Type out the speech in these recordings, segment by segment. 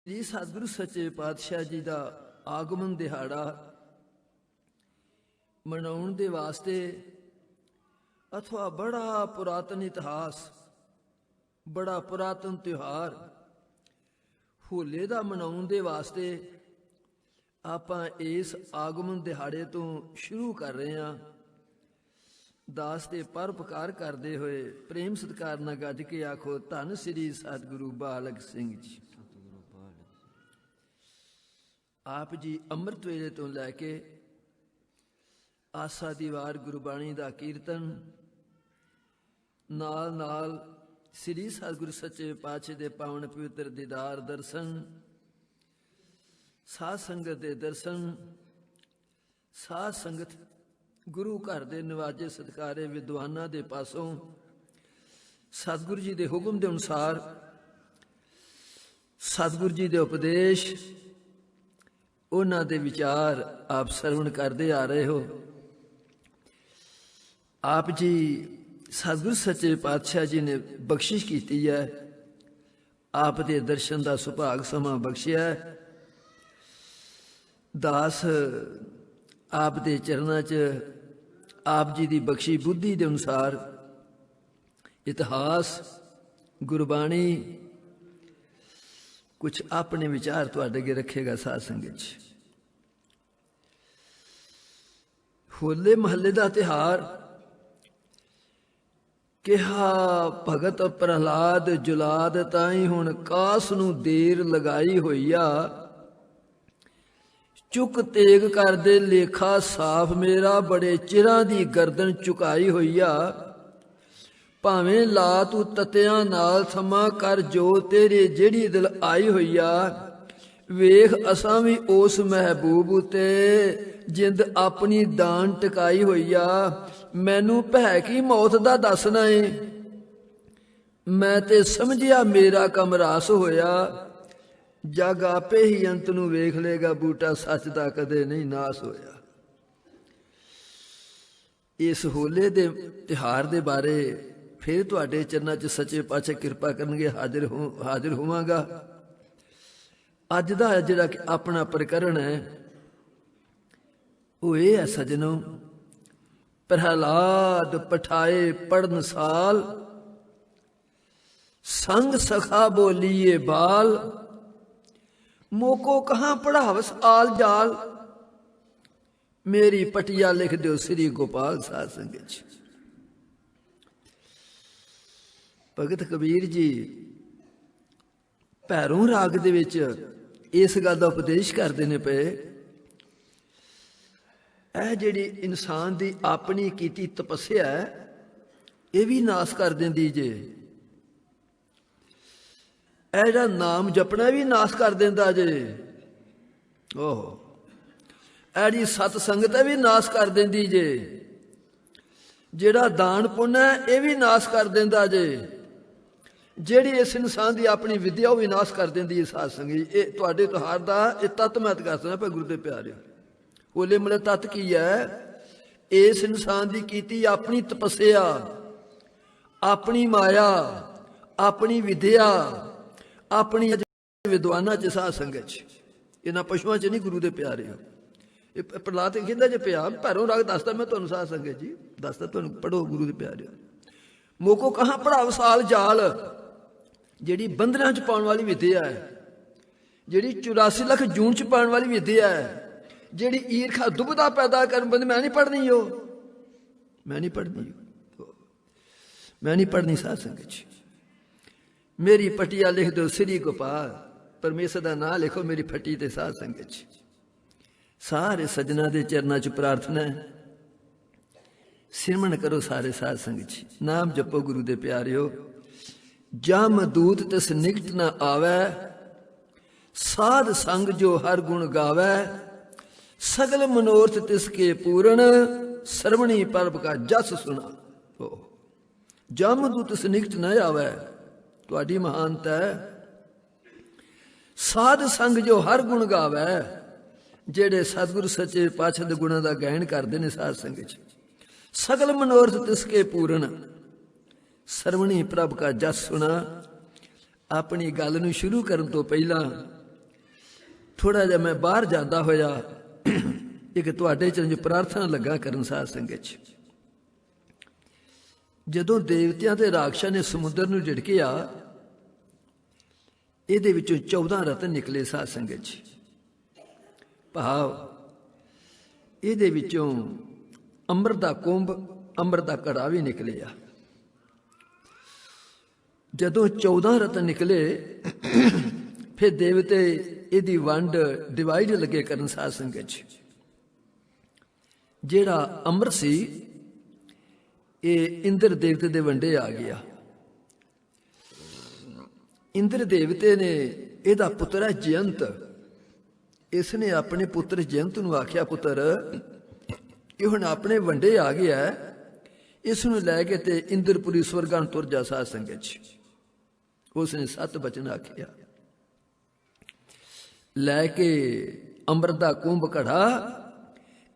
श्री सतगुरु सच्चे पातशाह जी का आगमन दिहाड़ा मनाउण दे वास्ते अथवा बड़ा पुरातन इतिहास, बड़ा पुरातन त्योहार होले का मनाउण दे वास्ते आपां इस आगमन दिहाड़े तो शुरू कर रहे हैं। दास दे परोपकार करते हुए प्रेम सत्कार नाल गज के आखो धन श्री सतगुरु बालक सिंह जी। आप जी अमृत वेले तो लैके आसा दी वार गुरबाणी का कीर्तन नाल नाल श्री सतगुरु सच्चे पातशाह दे पावन पवित्र दीदार दर्शन, साध संगत दे दर्शन, साध संगत गुरु घर दे नवाजे सत्कारे विद्वानां दे पासों सतगुरु जी दे हुक्म दे अनुसार सतगुरु जी दे उपदेश, उन्हां दे विचार आप सरवण करते आ रहे हो। आप जी सतगुरु सच्चे पातशाह जी ने बख्शिश की है, आप दे दर्शन का सुभाग समा बख्शिया है। दास आप दे चरणों च आप जी की बख्शी बुद्धि के अनुसार इतिहास गुरबाणी कुछ अपने विचार तुहाडे अगे रखेगा। साध संगत होले महल्ले का तिहार कहा भगत प्रहलाद जुलाद ताई हुण कास नूं देर लगाई होई आ, चुक तेग कर दे लेखा साफ मेरा बड़े चिरां दी गर्दन चुकाई होई आ, भावें ला तू तत्यां नाल थमा कर जो तेरे जेड़ी दिल आई होई आ, वेख असां भी उस महबूब उते जिंद अपनी दान टकाई होई आ, मैनू भै की मौत दा दसना है, मैं ते समझिया मेरा कम रास होया, जग आपे ही अंत नूं वेख लेगा बूटा सच दा कदे नहीं नास होया। इस होले दे तिहार दे बारे फिर तुहाडे चरनां च सच्चे पातशाह किरपा करनगे हाजिर होवांगा। अज दा जिहड़ा अपना प्रकरण है वो ये है सजनों, प्रहलाद पठाए पढ़न साल, संग सखा बोलिए बाल, मोको कहाँ पढ़ावस आल जाल, मेरी पटिया लिख दो श्री गोपाल। साध संगत भगत कबीर जी भैरों राग दे विच इस गल का उपदेश करते ने पे, यह जिहड़ी इंसान की अपनी कीती तपस्या है ये भी नाश कर देंदी जे, यह जिहड़ा नाम जपना भी नाश कर देंदा जे, ओहो ऐड़ी सत संगत भी नाश कर देंदी जे, जिहड़ा दान पुण्य है यह भी नाश कर देंदा जे, जिहड़ी इस इंसान की अपनी विद्या भी नाश कर देंदी है। साध संगत ये तुहाडे त्योहार दा ये तत्त मैं दसना पे गुरु दे प्यारे। होले महल्ले तत्त की है, इस इंसान की कीती अपनी तपस्या, अपनी माया, अपनी विद्या, अपनी विद्वाना च साध संगत इन्हां पशुआं च नहीं गुरु दे प्यारे हो। प्रहलाद कहंदा जे पिया भैरों राग दसदा मैं तुहानूं साध संगत जी दसदा तुहानूं पढ़ो गुरु दे प्यारे। मोको कहाँ पढ़ाव साल जाल, जिहड़ी बंधनां च पाउण वाली विद्या है, जिहड़ी 84 लाख जून च पाउण वाली विद्या है, जिहड़ी ईरखा दुबदा पैदा करन बंद मैं नहीं पढ़नी हो, मैं नहीं पढ़नी हो, मैं नहीं पढ़नी। साध संगत मेरी पटिया लिख दो श्री गोपाल, परमेश्वर का नाम लिखो मेरी फटी ते। साध संगत सारे सजना दे चरना च प्रार्थना है, सिमरन करो सारे साध संगत नाम जपो गुरु दे प्यारिओ। जम दूत तिस निकट न आवे, साध संग जो हर गुण गावे, सगल मनोरथ तिसके पूर्ण, सरवणी परब का जस सुना। जम दूत तिस निकट न आवे तुहाडी महानता है, साध संग जो हर गुण गावे, जेड़े सतगुरु सच्चे पातशाह दे गुणां दा गायन करदे ने। साध संगत सगल मनोरथ तिसके पूर्ण, सरवणी प्रभ का जस सुना। अपनी गल नूं शुरू करन तो पहला थोड़ा जिहा मैं बाहर जाता होया एक तुहाडे चरण प्रार्थना लगा करन साध संगत च। जदों देवतियां ते राक्षसां ने समुद्र नूं झिड़किया, इहदे विचों 14 रतन निकले साध संगत च। भाव इहदे विचों अंबर दा कुंभ, अंबर दा घड़ा भी निकलिया। जदों 14 रतन निकले फिर देवते इहदी वंड डिवाइड लगे करन साध संगत च। जिहड़ा अमृत सी ये इंद्र देवते दे वंडे आ गया। इंद्र देवते ने इहदा पुत्र है जयंत, इसने अपने पुत्र जयंत नूं आख्या पुत्र ये हुण अपने वंडे आ गया है, इस नूं लै के ते इंद्रपुरी स्वर्गां तुर जा साध संगत च। उसने 7 बचन आखिया, लैके अंबर दा कुंभ घड़ा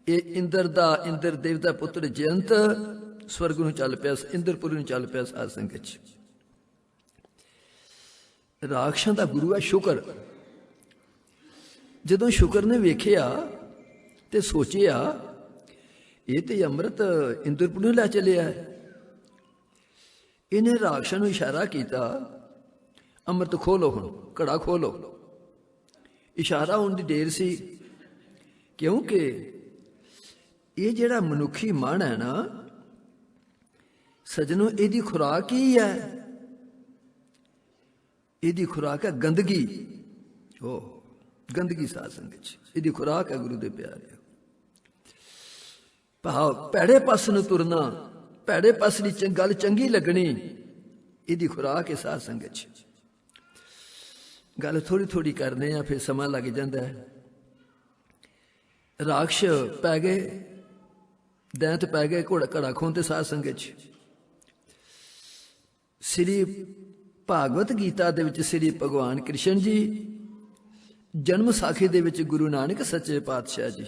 ये इंद्र देवता पुत्र जयंत स्वर्ग नूं चल पिया, इंद्रपुरी नूं चल पिया साध संगत च। राक्षसां दा गुरु है शुकर। जदों शुकर ने वेखिया ते सोचिया ये तो अमृत इंद्रपुरी लै चलिया है। इन्हें राक्षसां नूं इशारा किया, अमृत खोलो, हुण घड़ा खोलो। इशारा होने की देर सी, क्योंकि ये जिहड़ा मनुखी मन है ना सजनों, इहदी खुराक ही है, इहदी खुराक है गंदगी। ओ गंदगी साध संगत च इहदी खुराक है गुरु दे प्यारे। भाव भैड़े पासे नूं तुरना, भैड़े पासे दी गल चंगी लगनी, इहदी खुराक है साध संगत च। गल थोड़ी थोड़ी करने आ फिर समा लग जाता है। राक्ष पै गए, दैंत पै गए घड़ा खोंते साध संगत च। श्री भागवत गीता दे विच श्री भगवान कृष्ण जी, जन्म साखी दे विच गुरु नानक सच्चे पातशाह जी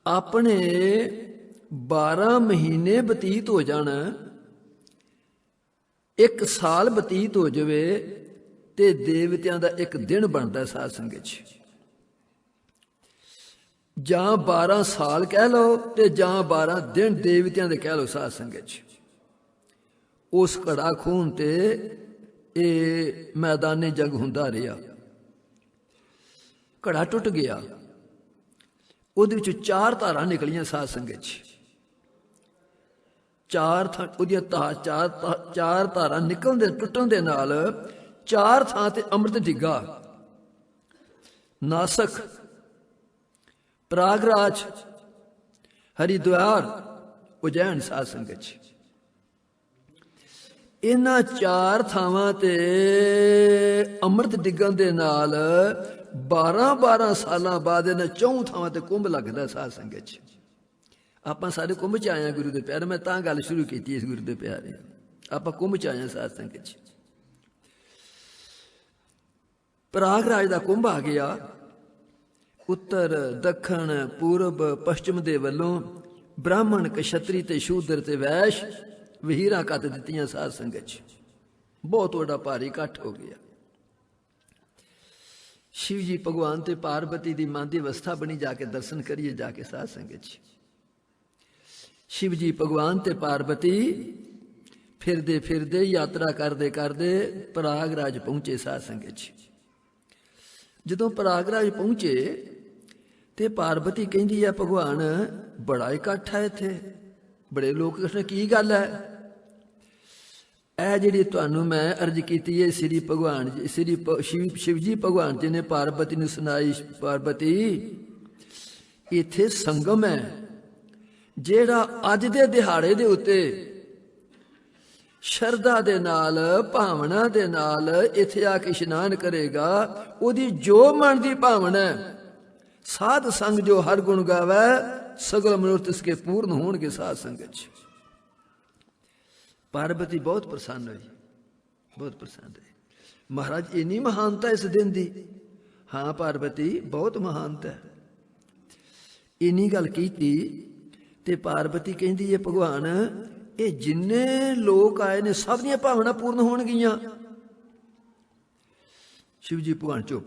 अपने 12 महीने बतीत हो जाण, 1 साल बतीत हो जावे ते देवतियां दा एक दिन बनता है साध संगत च। जां 12 साल कह लो ते जां 12 दिन देवतियां दे कह लो साध संगत च। उस घड़ा खून ते ये मैदाने जंग हुंदा रहा। घड़ा टुट गया, उहदे विचों 4 धारां निकलियां साध संगत च। 4 धारां निकलण दे टुटण दे नाल 4 थां ते अमृत डिग्गा। नासक, प्रयागराज, हरिद्वार, उज्जैन साध संगत च। इन्हां 4 थावां ते अमृत डिग्गण दे नाल 12-12 सालां बाद इन्हां 4 थावां ते कुंभ लगदा साध संगत च। आपां सारे कुंभ च आए गुरु दे प्यारे। मैं तां गल शुरू कीती इस गुरु दे प्यारे, आपां कुंभ च आए साध संगत च। प्रयागराज दा कुंभ आ गया। उत्तर, दखण, पूरब, पश्चिम दे वल्लों ब्राह्मण, क्षत्री ते शूद्र ते वैश्य वहीरा कत दित्तियां साध संगत च। बहुत बड़ा भारी इकट्ठ हो गया। शिव जी भगवान ते पार्वती दी मन दी अवस्था बनी, जाके दर्शन करिए जाके साध संगत च। शिव जी भगवान ते पार्वती फिरदे फिरदे यात्रा करदे करदे प्रयागराज पहुंचे साध संगत च। जदों प्रयागराज पहुंचे ते पार्वती कहंदी है भगवान बड़ा इकट्ठ है इत्थे, बड़े लोग इकट्ठे, की गल है? ਇਹ ਜਿਹੜੀ ਤੁਹਾਨੂੰ मैं अर्ज की है श्री भगवान जी, श्री शिव जी भगवान जी ने पार्वती ने सुनाई, पार्वती इत्थे संगम है ਜਿਹੜਾ ਅੱਜ ਦੇ ਦਿਹਾੜੇ ਦੇ ਉੱਤੇ ਸ਼ਰਧਾ ਦੇ ਨਾਲ, ਭਾਵਨਾ ਦੇ ਨਾਲ ਇੱਥੇ ਆ ਕੇ ਇਸ਼ਨਾਨ ਕਰੇਗਾ, ਉਹਦੀ ਜੋ ਮਨ ਦੀ ਭਾਵਨਾ ਸਾਧ ਸੰਗ ਜੋ ਹਰ ਗੁਣ ਗਾਵੇ ਸਗਲ ਮਨੁੱਖ ਇਸਕੇ ਪੂਰਨ ਹੋਣਗੇ ਸਾਧ ਸੰਗਤ ਚ। पार्वती बहुत प्रसन्न हुई, बहुत प्रसन्न हुई। महाराज इन्नी महानता इस दिन दी? हाँ पार्वती बहुत महानता है। इन्नी गल की ते पार्वती कहती है भगवान ये जिन्ने लोग आए ने सब दी भावना पूर्ण होणगियां। शिव जी भगवान चुप,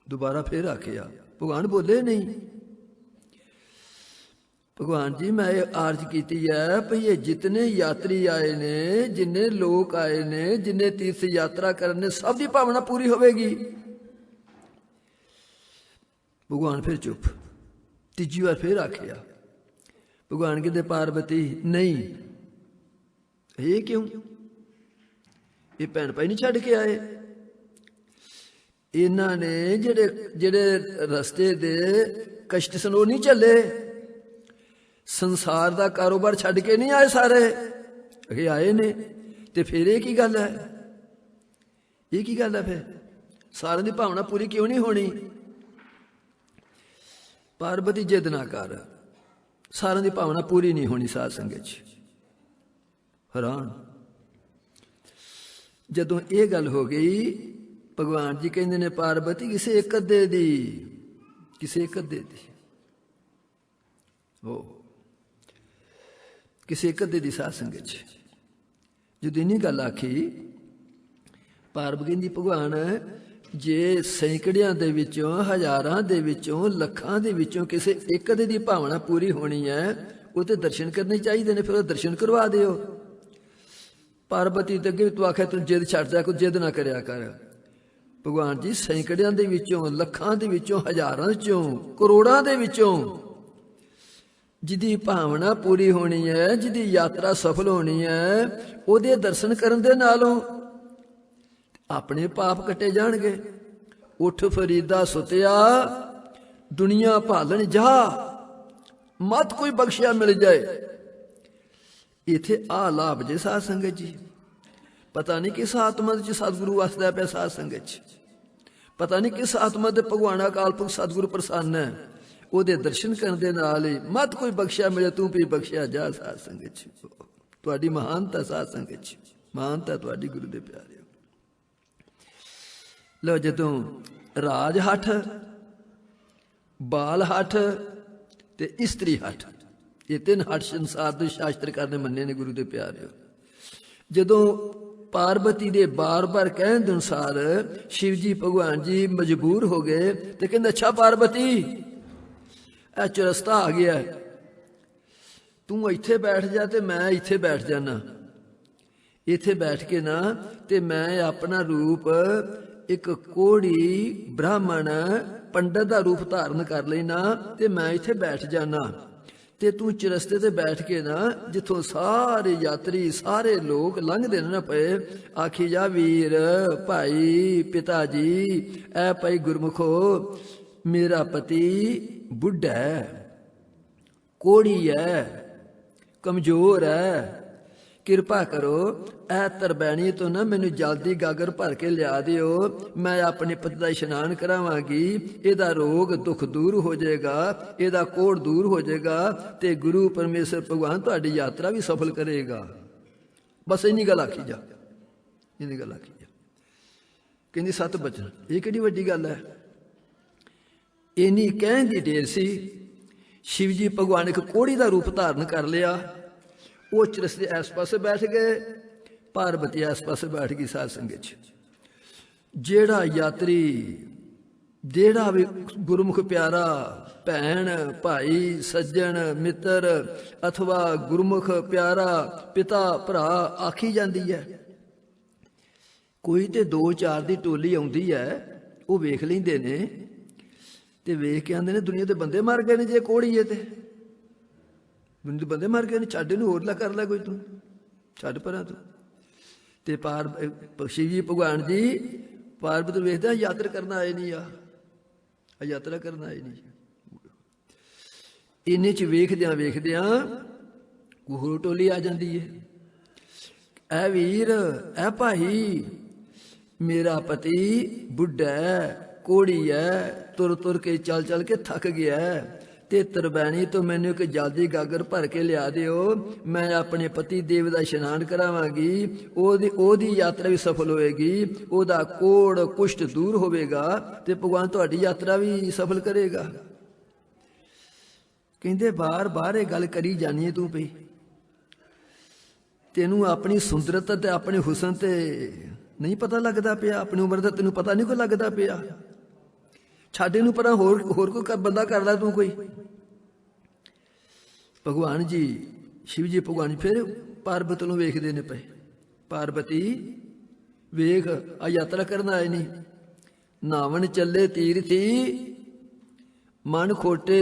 दोबारा फिर आखिया। भगवान बोले नहीं। भगवान जी मैं आरज की है भई ये जितने यात्री आए ने, जिन्ने लोग आए ने, जिन्ने तीर्थ यात्रा करने, सब की भावना पूरी होगी। भगवान फिर चुप। तीजी बार फिर आखिया। भगवान कहते पार्वती नहीं। ये क्यों? ये भैन भाई नहीं छड़ के आए। इन्हां ने जेड़े जेड़े रस्ते दे कष्ट सन वो नहीं चले। संसार का कारोबार छड़ के नहीं आए सारे। अगे आए ने ते फिर ये की गल है? ये की गल है? फिर सारे की भावना पूरी क्यों नहीं होनी? पार्वती जिद ना कर, सारे की भावना पूरी नहीं होनी साध संगत च। हैरान जदों ये गल हो गई, भगवान जी कहते ने पार्वती किसी एक अद्धे दी, किसी एक अद्धे दी, हो किसी एक अद्धे दी साध संगत च जो इन्नी गल आखी, पार्वती कहती भगवान जे सैकड़ियां दे विचों, हजारां दे विचों, लखां दे विचों किसी एक अद्धे दी भावना पूरी होनी है, वो तो दर्शन करने चाहिए ने, फिर वो दर्शन करवा दिओ। पार्वती तो अगे तू आखे तू जिद छड़ जा, कोई जिद ना करया कर। भगवान जी सैकड़ियां दे विचों, लखां दे विचों, हजारां चों, करोड़ां दे विचों जिदी भावना पूरी होनी है, जिदी यात्रा सफल होनी है, ओदे दर्शन करन दे नालों अपने पाप कटे जाणगे। उठ फरीदा सुतिया दुनिया भालन जा, मत कोई बख्शिया मिल जाए। इथे आ लाभ जे साध संगत जी। पता नहीं किस आत्मा च सतगुरु वसदा पिया साध संगत च, पता नहीं किस आत्मा दे भगवान अकाल पुरख सतगुरु प्रसन्न है। ओदे दर्शन करन दे नाल ही मत कोई बख्शिया मिले, तू भी बख्शिया जा साध संगत च। तुहाडी महानता साध संगत च, महानता तुहाडी गुरु दे प्यारे। लो जदों राज हठ, बाल हठ ते इस्त्री हठ, ये तीन हठ संसार दे शास्त्रकार ने मन्ने ने गुरु दे प्यारे। जदों पार्वती दे बार बार कहण दे अनुसार शिव जी भगवान जी मजबूर हो गए ते कहंदे अच्छा पार्वती ए चरस्ता आ गया, तू इत्थे बैठ जा ते मैं इत्थे बैठ जाना। इत्थे बैठ के ना ते मैं अपना रूप एक कोड़ी ब्राह्मण पंडित का रूप धारण कर लेना ते मैं इत्थे बैठ जाना ते तू चरस्ते ते बैठ के ना जिथों सारे यात्री सारे लोग लंघदे ना पे आखी जा वीर भाई पिता जी ऐ भाई गुरमुखो मेरा पति बुढ़ा है, कोड़ी है, कमजोर है, कृपा करो ऐ तरबैनी तो ना मैनू जल्दी गागर भर के लिया दिओ, मैं अपने पति का इशनान करावांगी, इहदा रोग दुख दूर हो जाएगा, इहदा कोड़ दूर हो जाएगा ते गुरु परमेश्वर भगवान तुहाडी यात्रा भी सफल करेगा। बस इन्नी गल आखी जा, इन्नी गल आखी जा। कहंदी सत बचन, ये किहड़ी वड्डी गल है? इन्नी कहण दी देर सी शिव जी भगवान एक कोड़ी का रूप धारण कर लिया। वो चरस्ते इस पासे बैठ गए, पार्वती इस पासे बैठ गई साध संगत च। जेड़ा यात्री जेड़ा भी गुरमुख प्यारा भैन भाई सज्जन मित्र अथवा गुरमुख प्यारा पिता भरा आखी जाती है, कोई तो दो चार की टोली आती है, वो वेख लेंदे ने ते वेख के आंदे ने दुनिया के बंदे मर गए ने, जे कोड़ी है तो दुनिया के बंदे मर गए ने, छड्ड इहनूं होर ला कर लै कोई, तू छड्ड परां तू। ते शिव जी भगवान जी पार्वती वेखदा यात्रा करना आए नहीं आ, यात्रा करना आए नहीं। इन्ने च वेखदियां वेखदियां होर टोली आ जाती है, ऐ वीर ऐ भाई मेरा पति बुढ़ा है, कोड़ी है, तुर तुर के चल चल के थक गया है ते तरबैनी तो मैनू एक जल्दी गागर भर के लिया दिओ, मैं अपने पति देव का इशनान करावांगी, ओदी यात्रा भी सफल होएगी, ओदा कोड़ कुष्ठ दूर होवेगा ते भगवान तुहाडी यात्रा भी सफल करेगा। कहंदे बार बार ये गल करी जानी है तू पई, तेनू अपनी सुंदरता ते अपने हुसन ते नहीं पता लगता पिया, अपनी उम्र का तेनू पता नहीं कोई लगता पिया, ਛੱਡ ਇਹਨੂੰ ਪਰਾਂ, ਹੋਰ ਕੋਈ ਬੰਦਾ ਕਰ ਲੈ ਤੂੰ ਕੋਈ। ਭਗਵਾਨ ਜੀ, ਸ਼ਿਵ ਜੀ ਭਗਵਾਨ ਜੀ ਫਿਰ ਪਾਰਬਤੀ ਨੂੰ ਵੇਖਦੇ ਨੇ ਪਏ। ਪਾਰਬਤੀ ਵੇਖ, ਆ ਯਾਤਰਾ ਕਰਨ ਆਏ ਨਹੀਂ, ਨਾਵਣ ਚੱਲੇ ਤੀਰਥੀ, ਮਨ ਖੋਟੇ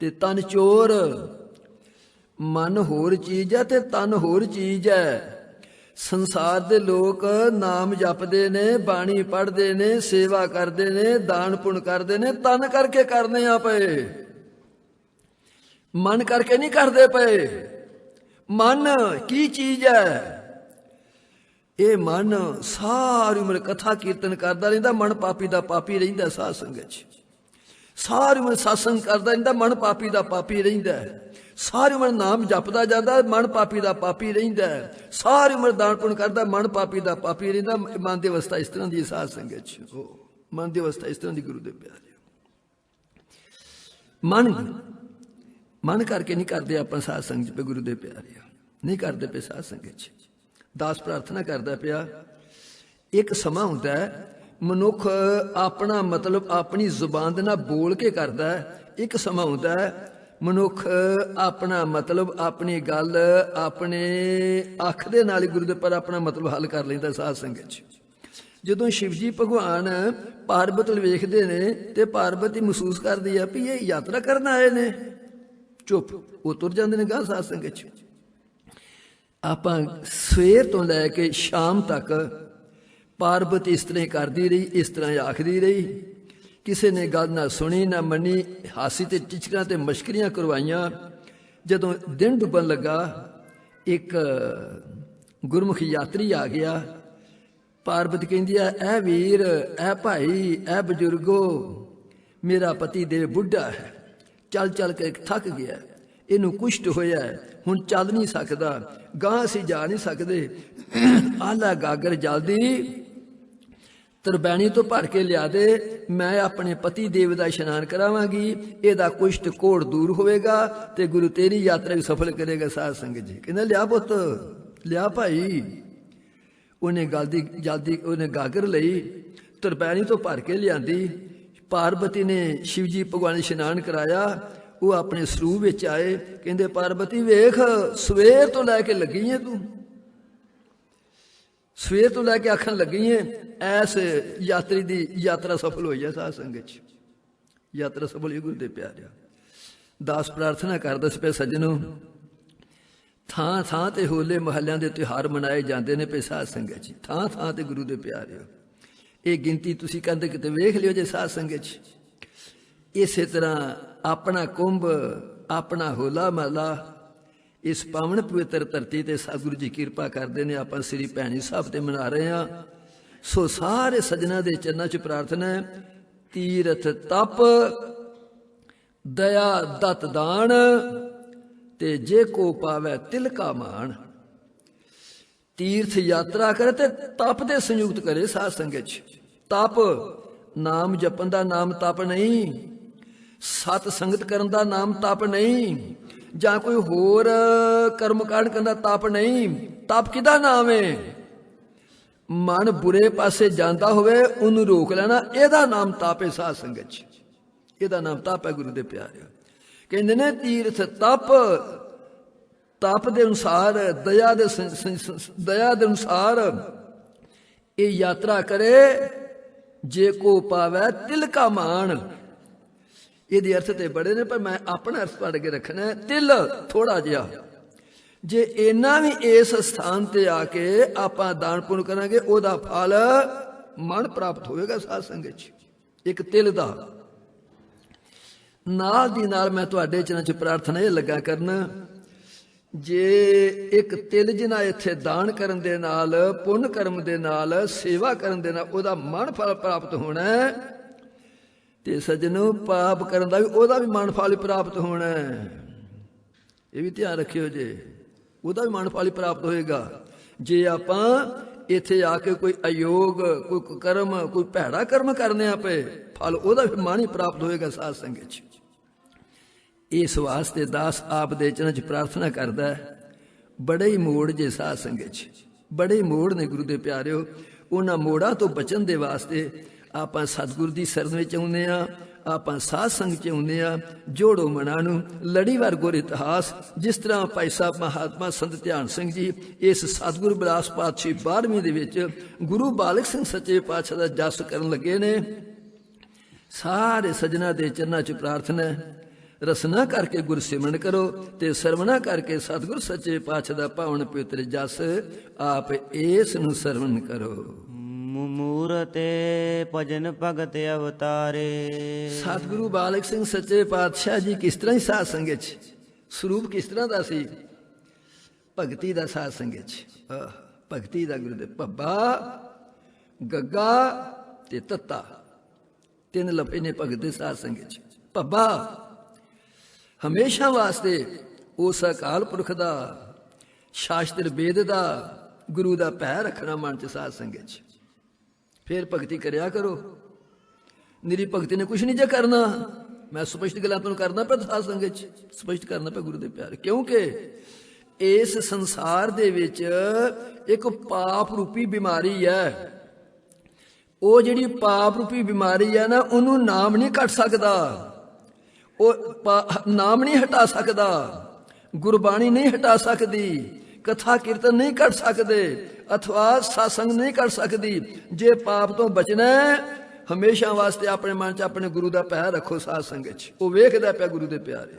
ਤੇ ਤਨ ਚੋਰ। ਮਨ ਹੋਰ ਚੀਜ਼ ਹੈ ਤੇ ਤਨ ਹੋਰ ਚੀਜ਼ ਹੈ। ਸੰਸਾਰ ਦੇ ਲੋਕ ਨਾਮ ਜਪਦੇ ਨੇ, ਬਾਣੀ ਪੜ੍ਹਦੇ ਨੇ, ਸੇਵਾ ਕਰਦੇ ਨੇ, ਦਾਨ ਪੁੰਨ ਕਰਦੇ ਨੇ, ਤਨ ਕਰਕੇ ਕਰਨੇ ਆ ਪਏ, ਮਨ ਕਰਕੇ ਨਹੀਂ ਕਰਦੇ ਪਏ। ਮਨ ਕੀ ਚੀਜ਼ ਹੈ? ਇਹ ਮਨ ਸਾਰੀ ਉਮਰ ਕਥਾ ਕੀਰਤਨ ਕਰਦਾ ਰਹਿੰਦਾ, ਮਨ ਪਾਪੀ ਦਾ ਪਾਪੀ ਰਹਿੰਦਾ। ਸਾਧ ਸੰਗਤ 'ਚ ਸਾਰੀ ਉਮਰ ਸਤਸੰਗ ਕਰਦਾ ਰਹਿੰਦਾ, ਮਨ ਪਾਪੀ ਦਾ ਪਾਪੀ ਰਹਿੰਦਾ। ਸਾਰੀ ਉਮਰ ਨਾਮ ਜਪਦਾ ਜਾਂਦਾ, ਮਨ ਪਾਪੀ ਦਾ ਪਾਪੀ ਰਹਿੰਦਾ। ਸਾਰੀ ਉਮਰ ਦਾਨ ਪੁੰਨ ਕਰਦਾ, ਮਨ ਪਾਪੀ ਦਾ ਪਾਪੀ ਰਹਿੰਦਾ। ਮਨ ਦੀ ਅਵਸਥਾ ਇਸ ਤਰ੍ਹਾਂ ਦੀ ਸਾਧ ਸੰਗਤ 'ਚ, ਮਨ ਦੀ ਅਵਸਥਾ ਇਸ ਤਰ੍ਹਾਂ ਦੀ ਗੁਰੂ ਦੇ ਪਿਆਰੇ। ਮਨ ਕਰਕੇ ਨਹੀਂ ਕਰਦੇ ਆਪਾਂ ਸਾਧ ਸੰਗਤ 'ਚ ਗੁਰੂ ਦੇ ਪਿਆਰੇ, ਨਹੀਂ ਕਰਦੇ ਪਏ ਸਾਧ ਸੰਗਤ 'ਚ। ਦਾਸ ਪ੍ਰਾਰਥਨਾ ਕਰਦਾ ਪਿਆ। ਇੱਕ ਸਮਾਂ ਹੁੰਦਾ ਮਨੁੱਖ ਆਪਣਾ ਮਤਲਬ ਆਪਣੀ ਜ਼ੁਬਾਨ ਦੇ ਨਾਲ ਬੋਲ ਕੇ ਕਰਦਾ। ਇੱਕ ਸਮਾਂ ਹੁੰਦਾ ਮਨੁੱਖ ਆਪਣਾ ਮਤਲਬ ਆਪਣੀ ਗੱਲ ਆਪਣੇ ਅੱਖ ਦੇ ਨਾਲ ਹੀ ਗੁਰੂ ਦੇ ਪਰ ਆਪਣਾ ਮਤਲਬ ਹੱਲ ਕਰ ਲੈਂਦਾ ਸਾਧ ਸੰਗਤ 'ਚ। ਜਦੋਂ ਸ਼ਿਵ ਜੀ ਭਗਵਾਨ ਪਾਰਬਤੀ ਨੂੰ ਵੇਖਦੇ ਨੇ ਤੇ ਪਾਰਬਤੀ ਮਹਿਸੂਸ ਕਰਦੀ ਆ ਵੀ ਇਹ ਯਾਤਰਾ ਕਰਨ ਆਏ ਨੇ। ਚੁੱਪ, ਉਹ ਤੁਰ ਜਾਂਦੇ ਨੇ ਗਾਂ ਸਾਧ ਸੰਗਤ 'ਚ। ਆਪਾਂ ਸਵੇਰ ਤੋਂ ਲੈ ਕੇ ਸ਼ਾਮ ਤੱਕ ਪਾਰਬਤੀ ਇਸ ਤਰ੍ਹਾਂ ਕਰਦੀ ਰਹੀ, ਇਸ ਤਰ੍ਹਾਂ ਆਖਦੀ ਰਹੀ। ਕਿਸੇ ਨੇ ਗੱਲ ਨਾ ਸੁਣੀ ਨਾ ਮੰਨੀ, ਹਾਸੀ ਤੇ ਟਿਚਕਰਾਂ ਤੇ ਮਸ਼ਕਰੀਆਂ ਕਰਵਾਈਆਂ। ਜਦੋਂ ਦਿਨ ਡੁੱਬਣ ਲੱਗਾ, ਇੱਕ ਗੁਰਮੁਖੀ ਯਾਤਰੀ ਆ ਗਿਆ। ਪਾਰਬਤੀ ਕਹਿੰਦੀ ਆ, ਇਹ ਵੀਰ, ਇਹ ਭਾਈ, ਇਹ ਬਜ਼ੁਰਗੋ, ਮੇਰਾ ਪਤੀ ਦੇਵ ਬੁੱਢਾ ਹੈ, ਚੱਲ ਚੱਲ ਕੇ ਥੱਕ ਗਿਆ, ਇਹਨੂੰ ਕੁਸ਼ਟ ਹੋਇਆ, ਹੁਣ ਚੱਲ ਨਹੀਂ ਸਕਦਾ, ਗਾਂ ਅਸੀਂ ਜਾ ਨਹੀਂ ਸਕਦੇ। ਆਲਾ ਗਾਗਰ ਜਲਦੀ ਤਰਬੈਣੀ ਤੋਂ ਭਰ ਕੇ ਲਿਆ ਦੇ, ਮੈਂ ਆਪਣੇ ਪਤੀ ਦੇਵ ਦਾ ਇਸ਼ਨਾਨ ਕਰਾਵਾਂਗੀ, ਇਹਦਾ ਕੁਸ਼ਟ ਕੋੜ ਦੂਰ ਹੋਵੇਗਾ ਤੇ ਗੁਰੂ ਤੇਰੀ ਯਾਤਰਾ ਵੀ ਸਫਲ ਕਰੇਗਾ। ਸਾਧ ਸੰਗਤ ਜੀ ਕਹਿੰਦਾ, ਲਿਆ ਪੁੱਤ, ਲਿਆ ਭਾਈ। ਉਹਨੇ ਜਲਦੀ ਉਹਨੇ ਗਾਗਰ ਲਈ, ਤਰਬੈਣੀ ਤੋਂ ਭਰ ਕੇ ਲਿਆਂਦੀ। ਪਾਰਬਤੀ ਨੇ ਸ਼ਿਵ ਜੀ ਭਗਵਾਨ ਇਸ਼ਨਾਨ ਕਰਾਇਆ। ਉਹ ਆਪਣੇ ਸਰੂਪ ਵਿੱਚ ਆਏ। ਕਹਿੰਦੇ, ਪਾਰਬਤੀ ਵੇਖ, ਸਵੇਰ ਤੋਂ ਲੈ ਕੇ ਲੱਗੀ ਹੈ ਤੂੰ, ਸਵੇਰ ਤੋਂ ਲੈ ਕੇ ਆਖਣ ਲੱਗੀ ਹੈ ਐਸ ਯਾਤਰੀ ਦੀ ਯਾਤਰਾ ਸਫਲ ਹੋਈ ਹੈ। ਸਾਧ ਸੰਗਤ 'ਚ ਯਾਤਰਾ ਸਫਲ ਹੋਈ ਗੁਰੂ ਦੇ ਪਿਆਰਿਆ। ਦਾਸ ਪ੍ਰਾਰਥਨਾ ਕਰਦਾ ਸੀ ਪਏ ਸੱਜਣੋ, ਥਾਂ ਥਾਂ ਤੇ ਹੋਲੇ ਮਹੱਲਿਆਂ ਦੇ ਤਿਉਹਾਰ ਮਨਾਏ ਜਾਂਦੇ ਨੇ ਪਏ ਸਾਧ ਸੰਗਤ 'ਚ, ਥਾਂ ਥਾਂ ਤੇ ਗੁਰੂ ਦੇ ਪਿਆਰਿਓ। ਇਹ ਗਿਣਤੀ ਤੁਸੀਂ ਕਹਿੰਦੇ ਕਿਤੇ ਵੇਖ ਲਿਓ ਜੇ ਸਾਧ ਸੰਗਤ 'ਚ। ਇਸੇ ਤਰ੍ਹਾਂ ਆਪਣਾ ਕੁੰਭ, ਆਪਣਾ ਹੋਲਾ ਮਹੱਲਾ ਇਸ ਪਾਵਨ ਪਵਿੱਤਰ ਧਰਤੀ ਤੇ ਸਤਿਗੁਰੂ ਜੀ ਕਿਰਪਾ ਕਰਦੇ ਨੇ। ਆਪਾਂ ਸ੍ਰੀ ਭੈਣੀ ਸਾਹਿਬ ਤੇ ਮਨਾ ਰਹੇ ਹਾਂ। ਸੋ ਸਾਰੇ ਸੱਜਣਾ ਦੇ ਚਰਨਾਂ 'ਚ ਪ੍ਰਾਰਥਨਾ ਹੈ, ਤੀਰਥ ਤਪ ਦਇਆ ਦਤ ਦਾਨ ਤੇ ਜੇ ਕੋ ਪਾਵੈ ਤਿਲ ਕਾ ਮਾਣ। ਤੀਰਥ ਯਾਤਰਾ ਕਰੇ ਤੇ ਤਪ ਦੇ ਸੰਯੁਕਤ ਕਰੇ। ਸਾਧ ਸੰਗਤ 'ਚ ਤਪ ਨਾਮ ਜਪਣ ਦਾ ਨਾਮ ਤਪ ਨਹੀਂ, ਸਤ ਸੰਗਤ ਕਰਨ ਦਾ ਨਾਮ ਤਪ ਨਹੀਂ, ਜਾਂ ਕੋਈ ਹੋਰ ਕਰਮ ਕਾਂਡ ਕਰਨ ਦਾ ਤਪ ਨਹੀਂ। ਤਪ ਕਿਹਦਾ ਨਾਮ ਹੈ? ਮਨ ਬੁਰੇ ਪਾਸੇ ਜਾਂਦਾ ਹੋਵੇ ਉਹਨੂੰ ਰੋਕ ਲੈਣਾ, ਇਹਦਾ ਨਾਮ ਤਪ ਹੈ। ਸਾਧ ਸੰਗਤ 'ਚ ਇਹਦਾ ਨਾਮ ਤਪ ਹੈ ਗੁਰੂ ਦੇ ਪਿਆਰਿਓ। ਕਹਿੰਦੇ ਨੇ ਤੀਰਥ ਤਪ, ਤਪ ਦੇ ਅਨੁਸਾਰ, ਦਇਆ ਦੇ ਅਨੁਸਾਰ ਇਹ ਯਾਤਰਾ ਕਰੇ। ਜੇ ਕੋ ਪਾਵੈ ਤਿਲ ਕਾ ਮਾਣ। ਇਹਦੇ ਅਰਥ ਤੇ ਬੜੇ ਨੇ, ਪਰ ਮੈਂ ਆਪਣਾ ਅਰਥ ਪੜ੍ਹ ਕੇ ਰੱਖਣਾ। ਤਿਲ ਥੋੜਾ ਜਿਹਾ, ਜੇ ਇੰਨਾ ਵੀ ਇਸ ਸਥਾਨ ਤੇ ਆ ਕੇ ਆਪਾਂ ਦਾਨ ਪੁੰਨ ਕਰਾਂਗੇ, ਉਹਦਾ ਫਲ ਮਨ ਪ੍ਰਾਪਤ ਹੋਵੇਗਾ। ਸਾਧ ਸੰਗਤ 'ਚ ਇੱਕ ਤਿਲ ਦਾ। ਨਾਲ ਦੀ ਨਾਲ ਮੈਂ ਤੁਹਾਡੇ ਚਰਨਾਂ 'ਚ ਪ੍ਰਾਰਥਨਾ ਇਹ ਲੱਗਾ ਕਰਨ, ਜੇ ਇੱਕ ਤਿਲ ਜਿਨਾ ਇੱਥੇ ਦਾਨ ਕਰਨ ਦੇ ਨਾਲ, ਪੁੰਨ ਕਰਮ ਦੇ ਨਾਲ, ਸੇਵਾ ਕਰਨ ਦੇ ਨਾਲ ਉਹਦਾ ਮਨ ਫਲ ਪ੍ਰਾਪਤ ਹੋਣਾ, ਤੇ ਸੱਜਣੋ ਪਾਪ ਕਰਨ ਦਾ ਵੀ ਉਹਦਾ ਵੀ ਮਨ ਫਲ ਪ੍ਰਾਪਤ ਹੋਣਾ। ਇਹ ਵੀ ਧਿਆਨ ਰੱਖਿਓ ਜੇ, ਉਹਦਾ ਵੀ ਮਨ ਫਲ ਪ੍ਰਾਪਤ ਹੋਏਗਾ। ਜੇ ਆਪਾਂ ਇੱਥੇ ਆ ਕੇ ਕੋਈ ਅਯੋਗ, ਕੋਈ ਕਰਮ, ਕੋਈ ਭੈੜਾ ਕਰਮ ਕਰਨੇ ਆ ਪਏ, ਫਲ ਉਹਦਾ ਵੀ ਮਨ ਹੀ ਪ੍ਰਾਪਤ ਹੋਏਗਾ। ਸਾਧ ਸੰਗਤ 'ਚ ਇਸ ਵਾਸਤੇ ਦਾਸ ਆਪ ਦੇ ਚਰਨਾਂ 'ਚ ਪ੍ਰਾਰਥਨਾ ਕਰਦਾ, ਬੜੇ ਹੀ ਮੋੜ ਜੇ ਸਾਧ ਸੰਗਤ 'ਚ, ਬੜੇ ਮੋੜ ਨੇ ਗੁਰੂ ਦੇ ਪਿਆਰਿਓ। ਉਹਨਾਂ ਮੋੜਾਂ ਤੋਂ ਬਚਣ ਦੇ ਵਾਸਤੇ ਆਪਾਂ ਸਤਿਗੁਰ ਦੀ ਸ਼ਰਨ ਵਿੱਚ ਆਉਂਦੇ ਆ, ਆਪਾਂ ਸਾਧ ਸੰਗ ਚ ਆਉਂਦੇ ਆ। ਜੋੜੋ ਮਨਾਂ ਨੂੰ, ਲੜੀਵਾਰ ਗੁਰ ਇਤਿਹਾਸ। ਜਿਸ ਤਰ੍ਹਾਂ ਭਾਈ ਸਾਹਿਬ ਮਹਾਤਮਾ ਸੰਤ ਧਿਆਨ ਸਿੰਘ ਜੀ ਇਸ ਸਤਿਗੁਰ ਬਿਲਾਸ ਪਾਤਸ਼ਾਹੀ 12ਵੀਂ ਦੇ ਵਿੱਚ ਗੁਰੂ ਬਾਲਕ ਸਿੰਘ ਸੱਚੇ ਪਾਤਸ਼ਾਹ ਦਾ ਜਸ ਕਰਨ ਲੱਗੇ ਨੇ। ਸਾਰੇ ਸੱਜਣਾ ਦੇ ਚਰਨਾਂ 'ਚ ਪ੍ਰਾਰਥਨਾ ਹੈ, ਰਸਨਾ ਕਰਕੇ ਗੁਰ ਸਿਮਰਨ ਕਰੋ ਤੇ ਸਰਵਣਾ ਕਰਕੇ ਸਤਿਗੁਰ ਸੱਚੇ ਪਾਤਸ਼ਾਹ ਦਾ ਪਾਵਨ ਪਵਿੱਤਰ ਜਸ ਆਪ ਇਸ ਨੂੰ ਸਰਵਣ ਕਰੋ। ਮੂਰਤੇ ਭਜਨ ਭਗਤ ਅਵਤਾਰੇ। ਸਤਿਗੁਰੂ ਬਾਲਕ ਸਿੰਘ ਸੱਚੇ ਪਾਤਸ਼ਾਹ ਜੀ ਕਿਸ ਤਰ੍ਹਾਂ ਹੀ ਸਾਧ ਸੰਗਤ 'ਚ ਸਰੂਪ ਕਿਸ ਤਰ੍ਹਾਂ ਦਾ ਸੀ? ਭਗਤੀ ਦਾ ਸਾਧ ਸੰਗਤ 'ਚ ਭਗਤੀ ਦਾ ਗੁਰੂ ਦੇ ਭੱਬਾ, ਗੱਗਾ ਤੇ ਤੱਤਾ, ਤਿੰਨ ਲਫੇ ਨੇ ਭਗਤ ਦੇ ਸਾਧ ਸੰਗਤ 'ਚ। ਭੱਬਾ ਹਮੇਸ਼ਾ ਵਾਸਤੇ ਉਸ ਅਕਾਲ ਪੁਰਖ ਦਾ, ਸ਼ਾਸਤਰ ਵੇਦ ਦਾ, ਗੁਰੂ ਦਾ ਭੈ ਰੱਖਣਾ ਮਨ 'ਚ ਸਾਧ ਸੰਗਤ 'ਚ। ਫਿਰ ਭਗਤੀ ਕਰਿਆ ਕਰੋ। ਨਿਰੀ ਭਗਤੀ ਨੇ ਕੁਛ ਨਹੀਂ ਜੇ ਕਰਨਾ। ਮੈਂ ਸਪਸ਼ਟ ਗੱਲਾਂ ਤੁਹਾਨੂੰ ਕਰਨਾ ਪਿਆ ਸਾਧ ਸੰਗਤ 'ਚ, ਸਪਸ਼ਟ ਕਰਨਾ ਪਿਆ ਗੁਰੂ ਦੇ ਪਿਆਰੇ। ਕਿਉਂਕਿ ਇਸ ਸੰਸਾਰ ਦੇ ਵਿੱਚ ਇੱਕ ਪਾਪ ਰੂਪੀ ਬਿਮਾਰੀ ਹੈ। ਉਹ ਜਿਹੜੀ ਪਾਪ ਰੂਪੀ ਬਿਮਾਰੀ ਹੈ ਨਾ, ਉਹਨੂੰ ਨਾਮ ਨਹੀਂ ਕੱਟ ਸਕਦਾ, ਉਹ ਨਾਮ ਨਹੀਂ ਹਟਾ ਸਕਦਾ, ਗੁਰਬਾਣੀ ਨਹੀਂ ਹਟਾ ਸਕਦੀ, ਕਥਾ ਕੀਰਤਨ ਨਹੀਂ ਕੱਢ ਸਕਦੇ, ਅਥਵਾ ਸਾਸੰਗ ਨਹੀਂ ਕੱਢ ਸਕਦੀ। ਜੇ ਪਾਪ ਤੋਂ ਬਚਣਾ ਹਮੇਸ਼ਾ ਵਾਸਤੇ ਆਪਣੇ ਮਨ 'ਚ ਆਪਣੇ ਗੁਰੂ ਦਾ ਭੈ ਰੱਖੋ ਸਾਧ ਸੰਗਤ 'ਚ। ਉਹ ਵੇਖਦਾ ਪਿਆ ਗੁਰੂ ਦੇ ਪਿਆਰੇ,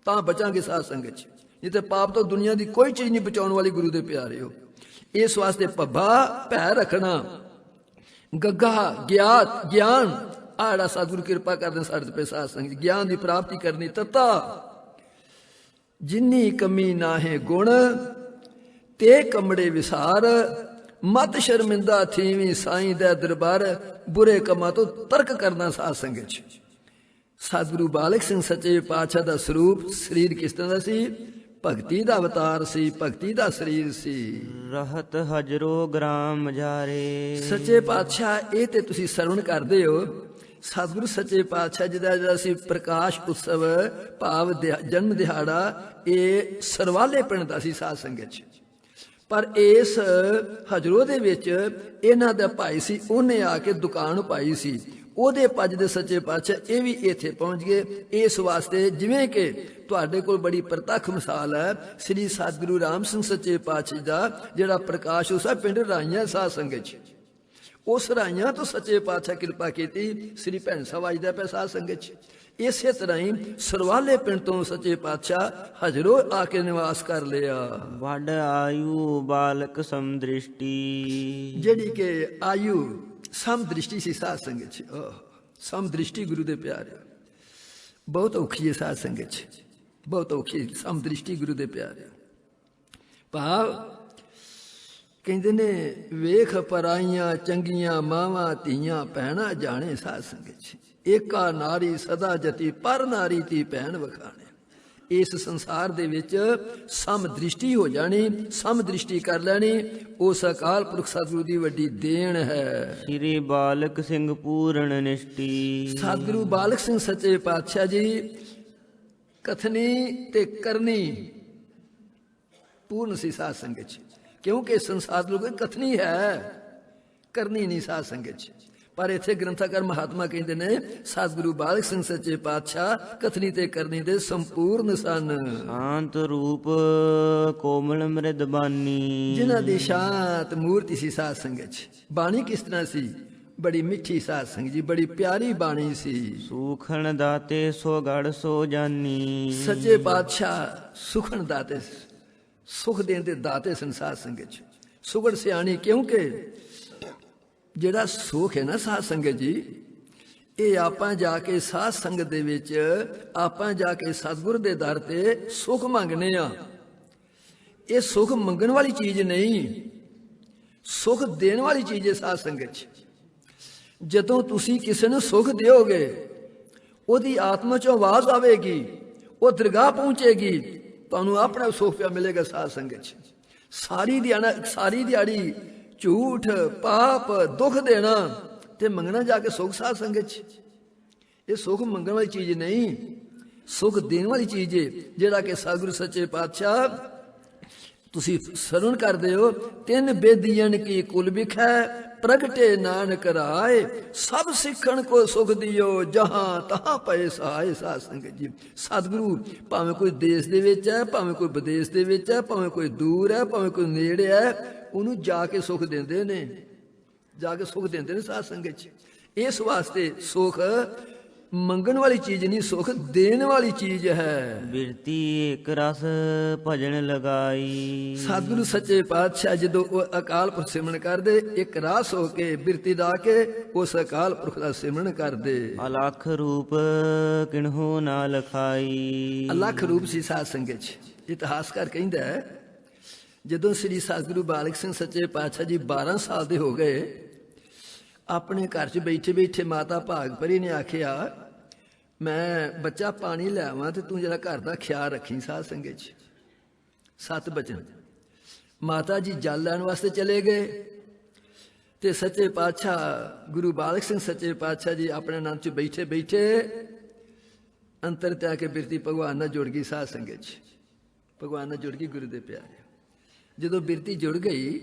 ਤਾਂ ਬਚਾਂਗੇ ਸਾਧ ਸੰਗਤ 'ਚ। ਨਹੀਂ ਤੇ ਪਾਪ ਤੋਂ ਦੁਨੀਆ ਦੀ ਕੋਈ ਚੀਜ਼ ਨਹੀਂ ਬਚਾਉਣ ਵਾਲੀ ਗੁਰੂ ਦੇ ਪਿਆਰੇ ਹੋ। ਇਸ ਵਾਸਤੇ ਭੱਬਾ ਭੈ ਰੱਖਣਾ, ਗੱਗਾ ਗਿਆਨ ਆੜਾ ਸਤਿਗੁਰੂ ਕਿਰਪਾ ਕਰਦੇ ਸਾਡੇ ਤੇ ਸਾਧ ਸੰਗਤ ਗਿਆਨ ਦੀ ਪ੍ਰਾਪਤੀ ਕਰਨੀ। ਤੱਤਾ ਜਿੰਨੀ ਕਮੀ ਨਾਹੇ ਗੁਣ ਤੇ ਕਮੜੇ ਵਿਸਾਰ, ਮਤ ਸ਼ਰਮਿੰਦਾ ਥੀਵੀ ਸਾਈਂ ਦਾ ਦਰਬਾਰ, ਬੁਰੇ ਕੰਮਾਂ ਤੋਂ ਤਰਕ ਕਰਨਾ ਸਾਧ ਸੰਗਤ 'ਚ। ਸਤਿਗੁਰੂ ਬਾਲਕ ਸਿੰਘ ਸੱਚੇ ਪਾਤਸ਼ਾਹ ਦਾ ਸਰੂਪ ਸਰੀਰ ਕਿਸ ਤਰ੍ਹਾਂ ਦਾ ਸੀ? ਭਗਤੀ ਦਾ ਅਵਤਾਰ ਸੀ, ਭਗਤੀ ਦਾ ਸਰੀਰ ਸੀ। ਰਹਤ ਹਜਰੋ ਗ੍ਰਾਮ ਜਾਰੇ। ਸੱਚੇ ਪਾਤਸ਼ਾਹ ਇਹ ਤੇ ਤੁਸੀਂ ਸਰਵਣ ਕਰਦੇ ਹੋ। ਸਤਿਗੁਰੂ ਸੱਚੇ ਪਾਤਸ਼ਾਹ ਜੀ ਦਾ ਜਿਹੜਾ ਸੀ ਪ੍ਰਕਾਸ਼ ਉਤਸਵ ਭਾਵ ਜਨਮ ਦਿਹਾੜਾ, ਇਹ ਸਰਵਾਲੇ ਪਿੰਡ ਦਾ ਸੀ ਸਾਧ ਸੰਗਤ 'ਚ। ਪਰ ਇਸ ਹਜਰੋ ਦੇ ਵਿੱਚ ਇਹਨਾਂ ਦਾ ਭਾਈ ਸੀ, ਉਹਨੇ ਆ ਕੇ ਦੁਕਾਨ ਪਾਈ ਸੀ। ਉਹਦੇ ਪੱਜ ਦੇ ਸੱਚੇ ਪਾਤਸ਼ਾਹ ਇਹ ਵੀ ਇੱਥੇ ਪਹੁੰਚ ਗਏ। ਇਸ ਵਾਸਤੇ ਜਿਵੇਂ ਕਿ ਤੁਹਾਡੇ ਕੋਲ ਬੜੀ ਪ੍ਰਤੱਖ ਮਿਸਾਲ ਹੈ ਸ੍ਰੀ ਸਤਿਗੁਰੂ ਰਾਮ ਸਿੰਘ ਸੱਚੇ ਪਾਤਸ਼ਾਹ ਦਾ ਜਿਹੜਾ ਪ੍ਰਕਾਸ਼ ਉਤਸਵ ਪਿੰਡ ਰਾਈਆਂ ਸਾਧ ਸੰਗਤ 'ਚ, ਉਸ ਰਾਈਆਂ ਤੋਂ ਸੱਚੇ ਪਾਤਸ਼ਾਹ ਕਿਰਪਾ ਕੀਤੀ ਸ੍ਰੀ ਭੈਣ ਸਾਹਿਬ ਅੱਜ ਦਾ ਪਿਆ ਸਾਧ ਸੰਗਤ 'ਚ। ਇਸੇ ਤਰ੍ਹਾਂ ਹੀ ਸਰਵਾਲੇ ਪਿੰਡ ਤੋਂ ਸੱਚੇ ਪਾਤਸ਼ਾਹ ਹਜਰੋ ਆ ਕੇ ਨਿਵਾਸ ਕਰ ਲਿਆ। ਵੱਡ ਆਯੂ ਬਾਲਕ ਸਮਦ੍ਰਿਸ਼ਟੀ, ਜਿਹੜੀ ਕਿ ਆਯੂ ਸਮਦ੍ਰਿਸ਼ਟੀ ਸੀ ਸਾਧ ਸੰਗਤ 'ਚ। ਸਮਦ੍ਰਿਸ਼ਟੀ ਗੁਰੂ ਦੇ ਪਿਆਰੇ ਬਹੁਤ ਔਖੀ ਹੈ ਸਾਧ ਸੰਗਤ 'ਚ, ਬਹੁਤ ਔਖੀ ਸਮਦ੍ਰਿਸ਼ਟੀ ਗੁਰੂ ਦੇ ਪਿਆਰੇ। ਭਾਵ ਕਹਿੰਦੇ ਨੇ ਵੇਖ ਪਰਾਈਆਂ ਚੰਗੀਆਂ ਮਾਵਾਂ ਧੀਆਂ ਭੈਣਾਂ ਜਾਣੇ ਸਾਧ ਸੰਗਤ 'ਚ, ਏਕਾ ਨਾਰੀ ਸਦਾ ਜਤੀ ਪਰ ਨਾਰੀ ਤੀ ਭੈਣ ਵਖਾਣੇ। ਇਸ ਸੰਸਾਰ ਦੇ ਵਿੱਚ ਸਮਦ੍ਰਿਸ਼ਟੀ ਹੋ ਜਾਣੀ, ਸਮਦ੍ਰਿਸ਼ਟੀ ਕਰ ਲੈਣੀ, ਉਸ ਅਕਾਲ ਪੁਰਖ ਸਤਿਗੁਰੂ ਦੀ ਵੱਡੀ ਦੇਣ ਹੈ। ਸ੍ਰੀ ਬਾਲਕ ਸਿੰਘ ਪੂਰਨ ਨਿਸ਼ਟੀ। ਸਤਿਗੁਰੂ ਬਾਲਕ ਸਿੰਘ ਸੱਚੇ ਪਾਤਸ਼ਾਹ ਜੀ ਕਥਨੀ ਤੇ ਕਰਨੀ ਪੂਰਨ ਸੀ ਸਾਧ ਸੰਗਤ 'ਚ। ਕਿਉਂਕਿ ਸੰਸਾਰ ਲੋਕ ਕਥਨੀ ਹੈ, ਕਰਨੀ ਨਹੀਂ ਸਾਧ ਸੰਗਤ 'ਚ। ਪਰ ਇੱਥੇ ਗ੍ਰੰਥਕਾਰ ਮਹਾਤਮਾ ਕਹਿੰਦੇ ਨੇ ਸਤਿਗੁਰੂ ਬਾਲਕ ਸਿੰਘ ਸੱਚੇ ਪਾਤਸ਼ਾਹ ਕਥਨੀ ਤੇ ਕਰਨੀ ਦੇ ਸੰਪੂਰਨ ਸਨ। ਸ਼ਾਂਤ ਰੂਪ ਕੋਮਲ ਮ੍ਰਿਦ ਬਾਨੀ, ਜਿਨ੍ਹਾਂ ਦੀ ਸ਼ਾਂਤ ਮੂਰਤੀ ਸੀ ਸਾਧ ਸੰਗਤ 'ਚ। ਬਾਣੀ ਕਿਸ ਤਰ੍ਹਾਂ ਸੀ? ਬੜੀ ਮਿੱਠੀ ਸਾਧ ਸੰਗਤ ਜੀ, ਬੜੀ ਪਿਆਰੀ ਬਾਣੀ ਸੀ। ਸੁਖਣ ਦਾਤੇ ਸੋ ਗੜ ਸੋ ਜਾਨੀ। ਸੱਚੇ ਪਾਤਸ਼ਾਹ ਸੁਖਣ ਦਾਤੇ, ਸੁਖ ਦੇਣ ਦੇ ਦਾਤੇ ਸਨ ਸਾਧ ਸੰਗਤ 'ਚ। ਸੁਗੜ ਸਿਆਣੀ, ਕਿਉਂਕਿ ਜਿਹੜਾ ਸੁਖ ਹੈ ਨਾ ਸਾਧ ਸੰਗਤ ਜੀ, ਇਹ ਆਪਾਂ ਜਾ ਕੇ ਸਾਧ ਸੰਗਤ ਦੇ ਵਿੱਚ ਆਪਾਂ ਜਾ ਕੇ ਸਤਿਗੁਰ ਦੇ ਦਰ ਤੇ ਸੁਖ ਮੰਗਨੇ ਆ। ਇਹ ਸੁਖ ਮੰਗਣ ਵਾਲੀ ਚੀਜ਼ ਨਹੀਂ, ਸੁਖ ਦੇਣ ਵਾਲੀ ਚੀਜ਼ ਹੈ ਸਾਧ ਸੰਗਤ 'ਚ। ਜਦੋਂ ਤੁਸੀਂ ਕਿਸੇ ਨੂੰ ਸੁਖ ਦਿਓਗੇ, ਉਹਦੀ ਆਤਮਾ 'ਚੋਂ ਆਵਾਜ਼ ਆਵੇਗੀ, ਉਹ ਦਰਗਾਹ ਪਹੁੰਚੇਗੀ, ਤੁਹਾਨੂੰ ਆਪਣਾ ਸੁਖ ਪਿਆ ਮਿਲੇਗਾ ਸਾਧ ਸੰਗਤ 'ਚ। ਸਾਰੀ ਦਿਹਾੜੀ ਝੂਠ ਪਾਪ ਦੁੱਖ ਦੇਣਾ ਤੇ ਮੰਗਣਾ ਜਾ ਕੇ ਸੁਖ ਸਾਧ ਸੰਗਤ 'ਚ, ਇਹ ਸੁਖ ਮੰਗਣ ਵਾਲੀ ਚੀਜ਼ ਨਹੀਂ, ਸੁਖ ਦੇਣ ਵਾਲੀ ਚੀਜ਼ ਹੈ। ਜਿਹੜਾ ਕਿ ਸਤਿਗੁਰੂ ਸੱਚੇ ਪਾਤਸ਼ਾਹ ਤੁਸੀਂ ਸਰਵਣ ਕਰਦੇ ਹੋ। ਤਿੰਨ ਬੇਦੀਆਂ ਕੀ ਕੁਲ ਵਿਖੈ, ਪ੍ਰਗਟੇ ਨਾਨਕ ਰਾਏ, ਸਭ ਸਿੱਖਣ ਕੋ ਸੁਖ ਦਿਓ, ਜਹਾਂ ਤਹਾਂ ਪਏ ਸਹਾਏ। ਸਾਧ ਸੰਗਤ ਜੀ, ਸਤਿਗੁਰੂ ਭਾਵੇਂ ਕੋਈ ਦੇਸ਼ ਦੇ ਵਿੱਚ ਹੈ, ਭਾਵੇਂ ਕੋਈ ਵਿਦੇਸ਼ ਦੇ ਵਿੱਚ ਹੈ, ਭਾਵੇਂ ਕੋਈ ਦੂਰ ਹੈ, ਭਾਵੇਂ ਕੋਈ ਨੇੜੇ ਹੈ, ਉਹਨੂੰ ਜਾ ਕੇ ਸੁਖ ਦਿੰਦੇ ਨੇ, ਜਾ ਕੇ ਸੁਖ ਦਿੰਦੇ ਨੇ ਸਾਧ ਸੰਗਤ ਜੀ। ਇਸ ਵਾਸਤੇ ਸੁਖ ਮੰਗਣ ਵਾਲੀ ਚੀਜ਼ ਨਹੀਂ, ਸੁਖ ਦੇਣ ਵਾਲੀ ਚੀਜ਼ ਹੈ। ਬਿਰਤੀ ਏਕ ਰਸ ਭਜਨ ਲਗਾਈ। ਸਤਿਗੁਰੂ ਸੱਚੇ ਪਾਤਸ਼ਾਹ ਜਦੋਂ ਉਹ ਅਕਾਲ ਪੁਰਖ ਸਿਮਰਨ ਕਰਦੇ, ਇੱਕ ਰਾਸ ਹੋ ਕੇ ਬਿਰਤੀ ਲਾ ਕੇ ਉਸ ਅਕਾਲ ਪੁਰਖ ਦਾ ਸਿਮਰਨ ਕਰਦੇ। ਅਲਖ ਰੂਪ ਕਿਨਹੂ ਨਾ ਲਖਾਈ। ਅਲਖ ਰੂਪ ਸੀ ਸਾਧ ਸੰਗਤ ਜੀ। ਇਤਿਹਾਸਕਾਰ ਕਹਿੰਦਾ ਹੈ, ਜਦੋਂ ਸ੍ਰੀ ਸਤਿਗੁਰੂ ਬਾਲਕ ਸਿੰਘ ਸੱਚੇ ਪਾਤਸ਼ਾਹ ਜੀ 12 ਸਾਲ ਦੇ ਹੋ ਗਏ, ਆਪਣੇ ਘਰ 'ਚ ਬੈਠੇ ਬੈਠੇ ਮਾਤਾ ਭਾਗਪਰੀ ਨੇ ਆਖਿਆ, ਮੈਂ ਬੱਚਾ ਪਾਣੀ ਲੈ ਆਵਾਂ ਤੇ ਤੂੰ ਜਿਹੜਾ ਘਰ ਦਾ ਖਿਆਲ ਰੱਖੀ। ਸਾਧ ਸੰਗਤ ਜੀ, 7 ਬਚਨ। ਮਾਤਾ ਜੀ ਜਲ ਲੈਣ ਵਾਸਤੇ ਚਲੇ ਗਏ ਤੇ ਸੱਚੇ ਪਾਤਸ਼ਾਹ ਗੁਰੂ ਬਾਲਕ ਸਿੰਘ ਸੱਚੇ ਪਾਤਸ਼ਾਹ ਜੀ ਆਪਣੇ ਆਨੰਦ 'ਚ ਬੈਠੇ ਬੈਠੇ ਅੰਤਰ ਤੇ ਆ ਕੇ ਬਿਰਤੀ ਭਗਵਾਨ ਨਾਲ ਜੁੜ ਗਈ। ਸਾਧ ਸੰਗਤ ਜੀ, ਭਗਵਾਨ ਨਾਲ ਜੁੜ ਗਈ ਗੁਰੂ ਦੇ ਪਿਆਰੇ। ਜਦੋਂ ਬਿਰਤੀ ਜੁੜ ਗਈ,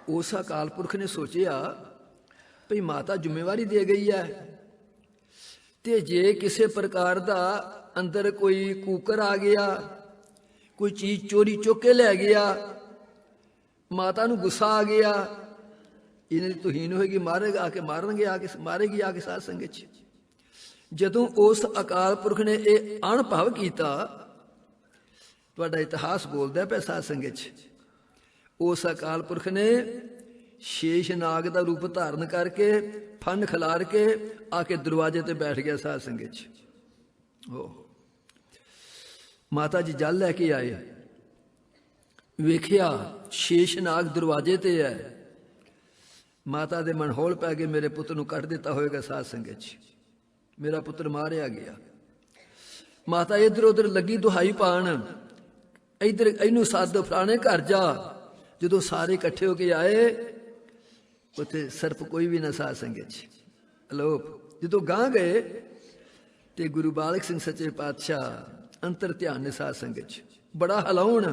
ਉਸ ਅਕਾਲ ਪੁਰਖ ਨੇ ਸੋਚਿਆ ਭਈ ਮਾਤਾ ਜ਼ਿੰਮੇਵਾਰੀ ਦੇ ਗਈ ਹੈ, ਤੇ ਜੇ ਕਿਸੇ ਪ੍ਰਕਾਰ ਦਾ ਅੰਦਰ ਕੋਈ ਕੂਕਰ ਆ ਗਿਆ, ਕੋਈ ਚੀਜ਼ ਚੋਰੀ ਚੁੱਕ ਕੇ ਲੈ ਗਿਆ, ਮਾਤਾ ਨੂੰ ਗੁੱਸਾ ਆ ਗਿਆ, ਇਹਨਾਂ ਦੀ ਤੋਹੀਨ ਹੋਏਗੀ, ਮਾਰੇਗਾ ਆ ਕੇ, ਮਾਰਨਗੇ ਆ ਕੇ, ਮਾਰੇਗੀ ਆ ਕੇ। ਸਾਧ ਸੰਗਤ ਜੀ, ਜਦੋਂ ਉਸ ਅਕਾਲ ਪੁਰਖ ਨੇ ਇਹ ਅਣਭਵ ਕੀਤਾ, ਤੁਹਾਡਾ ਇਤਿਹਾਸ ਬੋਲਦਾ ਪਿਆ ਸਾਧ ਸੰਗਤ ਜੀ, ਉਸ ਅਕਾਲ ਪੁਰਖ ਨੇ ਸ਼ੇਸ਼ ਨਾਗ ਦਾ ਰੂਪ ਧਾਰਨ ਕਰਕੇ ਫਨ ਖਿਲਾਰ ਕੇ ਆ ਕੇ ਦਰਵਾਜ਼ੇ ਤੇ ਬੈਠ ਗਿਆ। ਸਾਧ ਸੰਗਤ ਜੀ, ਮਾਤਾ ਜੀ ਜਲ ਲੈ ਕੇ ਆਏ, ਵੇਖਿਆ ਸ਼ੇਸ਼ ਨਾਗ ਦਰਵਾਜ਼ੇ ਤੇ ਹੈ। ਮਾਤਾ ਦੇ ਮਨ ਹੌਲ ਪੈ ਗਏ, ਮੇਰੇ ਪੁੱਤ ਨੂੰ ਕੱਢ ਦਿੱਤਾ ਹੋਏਗਾ। ਸਾਧ ਸੰਗਤ ਜੀ, ਮੇਰਾ ਪੁੱਤਰ ਮਾਰਿਆ ਗਿਆ। ਮਾਤਾ ਇੱਧਰ ਉੱਧਰ ਲੱਗੀ ਦੁਹਾਈ ਪਾਣ, ਇੱਧਰ ਇਹਨੂੰ ਸੱਦ, ਫਲਾਣੇ ਘਰ ਜਾ। ਜਦੋਂ ਸਾਰੇ ਇਕੱਠੇ ਹੋ ਕੇ ਆਏ, ਉੱਥੇ ਸਰਪ ਕੋਈ ਵੀ ਨਾ। ਸਾਧ ਸੰਗਤ ਜੀ, ਅਲੋਪ। ਜਦੋਂ ਗਾਂ ਗਏ ਤੇ ਗੁਰੂ ਬਾਲਕ ਸਿੰਘ ਸੱਚੇ ਪਾਤਸ਼ਾਹ ਅੰਤਰ ਧਿਆਨ ਨੇ। ਸਾਧ ਸੰਗਤ ਜੀ, ਬੜਾ ਹਲਾਉਣ।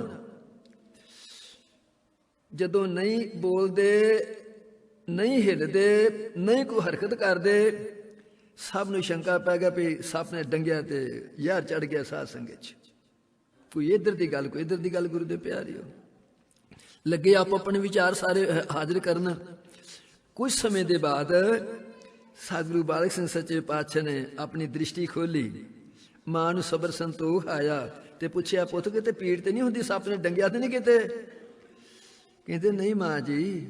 ਜਦੋਂ ਨਹੀਂ ਬੋਲਦੇ, ਨਹੀਂ ਹਿੱਲਦੇ, ਨਹੀਂ ਕੋਈ ਹਰਕਤ ਕਰਦੇ, ਸਭ ਨੂੰ ਸ਼ੰਕਾ ਪੈ ਗਿਆ ਵੀ ਸੱਪ ਨੇ ਡੰਗਿਆ ਤੇ ਯਾਰ ਚੜ ਗਿਆ। ਸਾਧ ਸੰਗਤ ਜੀ, ਕੋਈ ਇੱਧਰ ਦੀ ਗੱਲ, ਕੋਈ ਇੱਧਰ ਦੀ ਗੱਲ। ਗੁਰੂ ਦੇ ਪਿਆਰਿਓ, ਲੱਗੇ ਆਪ ਆਪਣੇ ਵਿਚਾਰ ਸਾਰੇ ਹਾਜ਼ਰ ਕਰਨ। ਕੁਝ ਸਮੇਂ ਦੇ ਬਾਅਦ ਸਤਿਗੁਰੂ ਬਾਲਕ ਸਿੰਘ ਸੱਚੇ ਪਾਤਸ਼ਾਹ ਨੇ ਆਪਣੀ ਦ੍ਰਿਸ਼ਟੀ ਖੋਲੀ, ਮਾਂ ਨੂੰ ਸਬਰ ਸੰਤੋਖ ਆਇਆ ਤੇ ਪੁੱਛਿਆ, ਪੁੱਤ ਕਿਤੇ ਪੀੜ ਤੇ ਨਹੀਂ ਹੁੰਦੀ, ਸੱਪ ਨੇ ਡੰਗਿਆ ਤੇ ਨਹੀਂ ਕਿਤੇ? ਕਹਿੰਦੇ ਨਹੀਂ ਮਾਂ ਜੀ,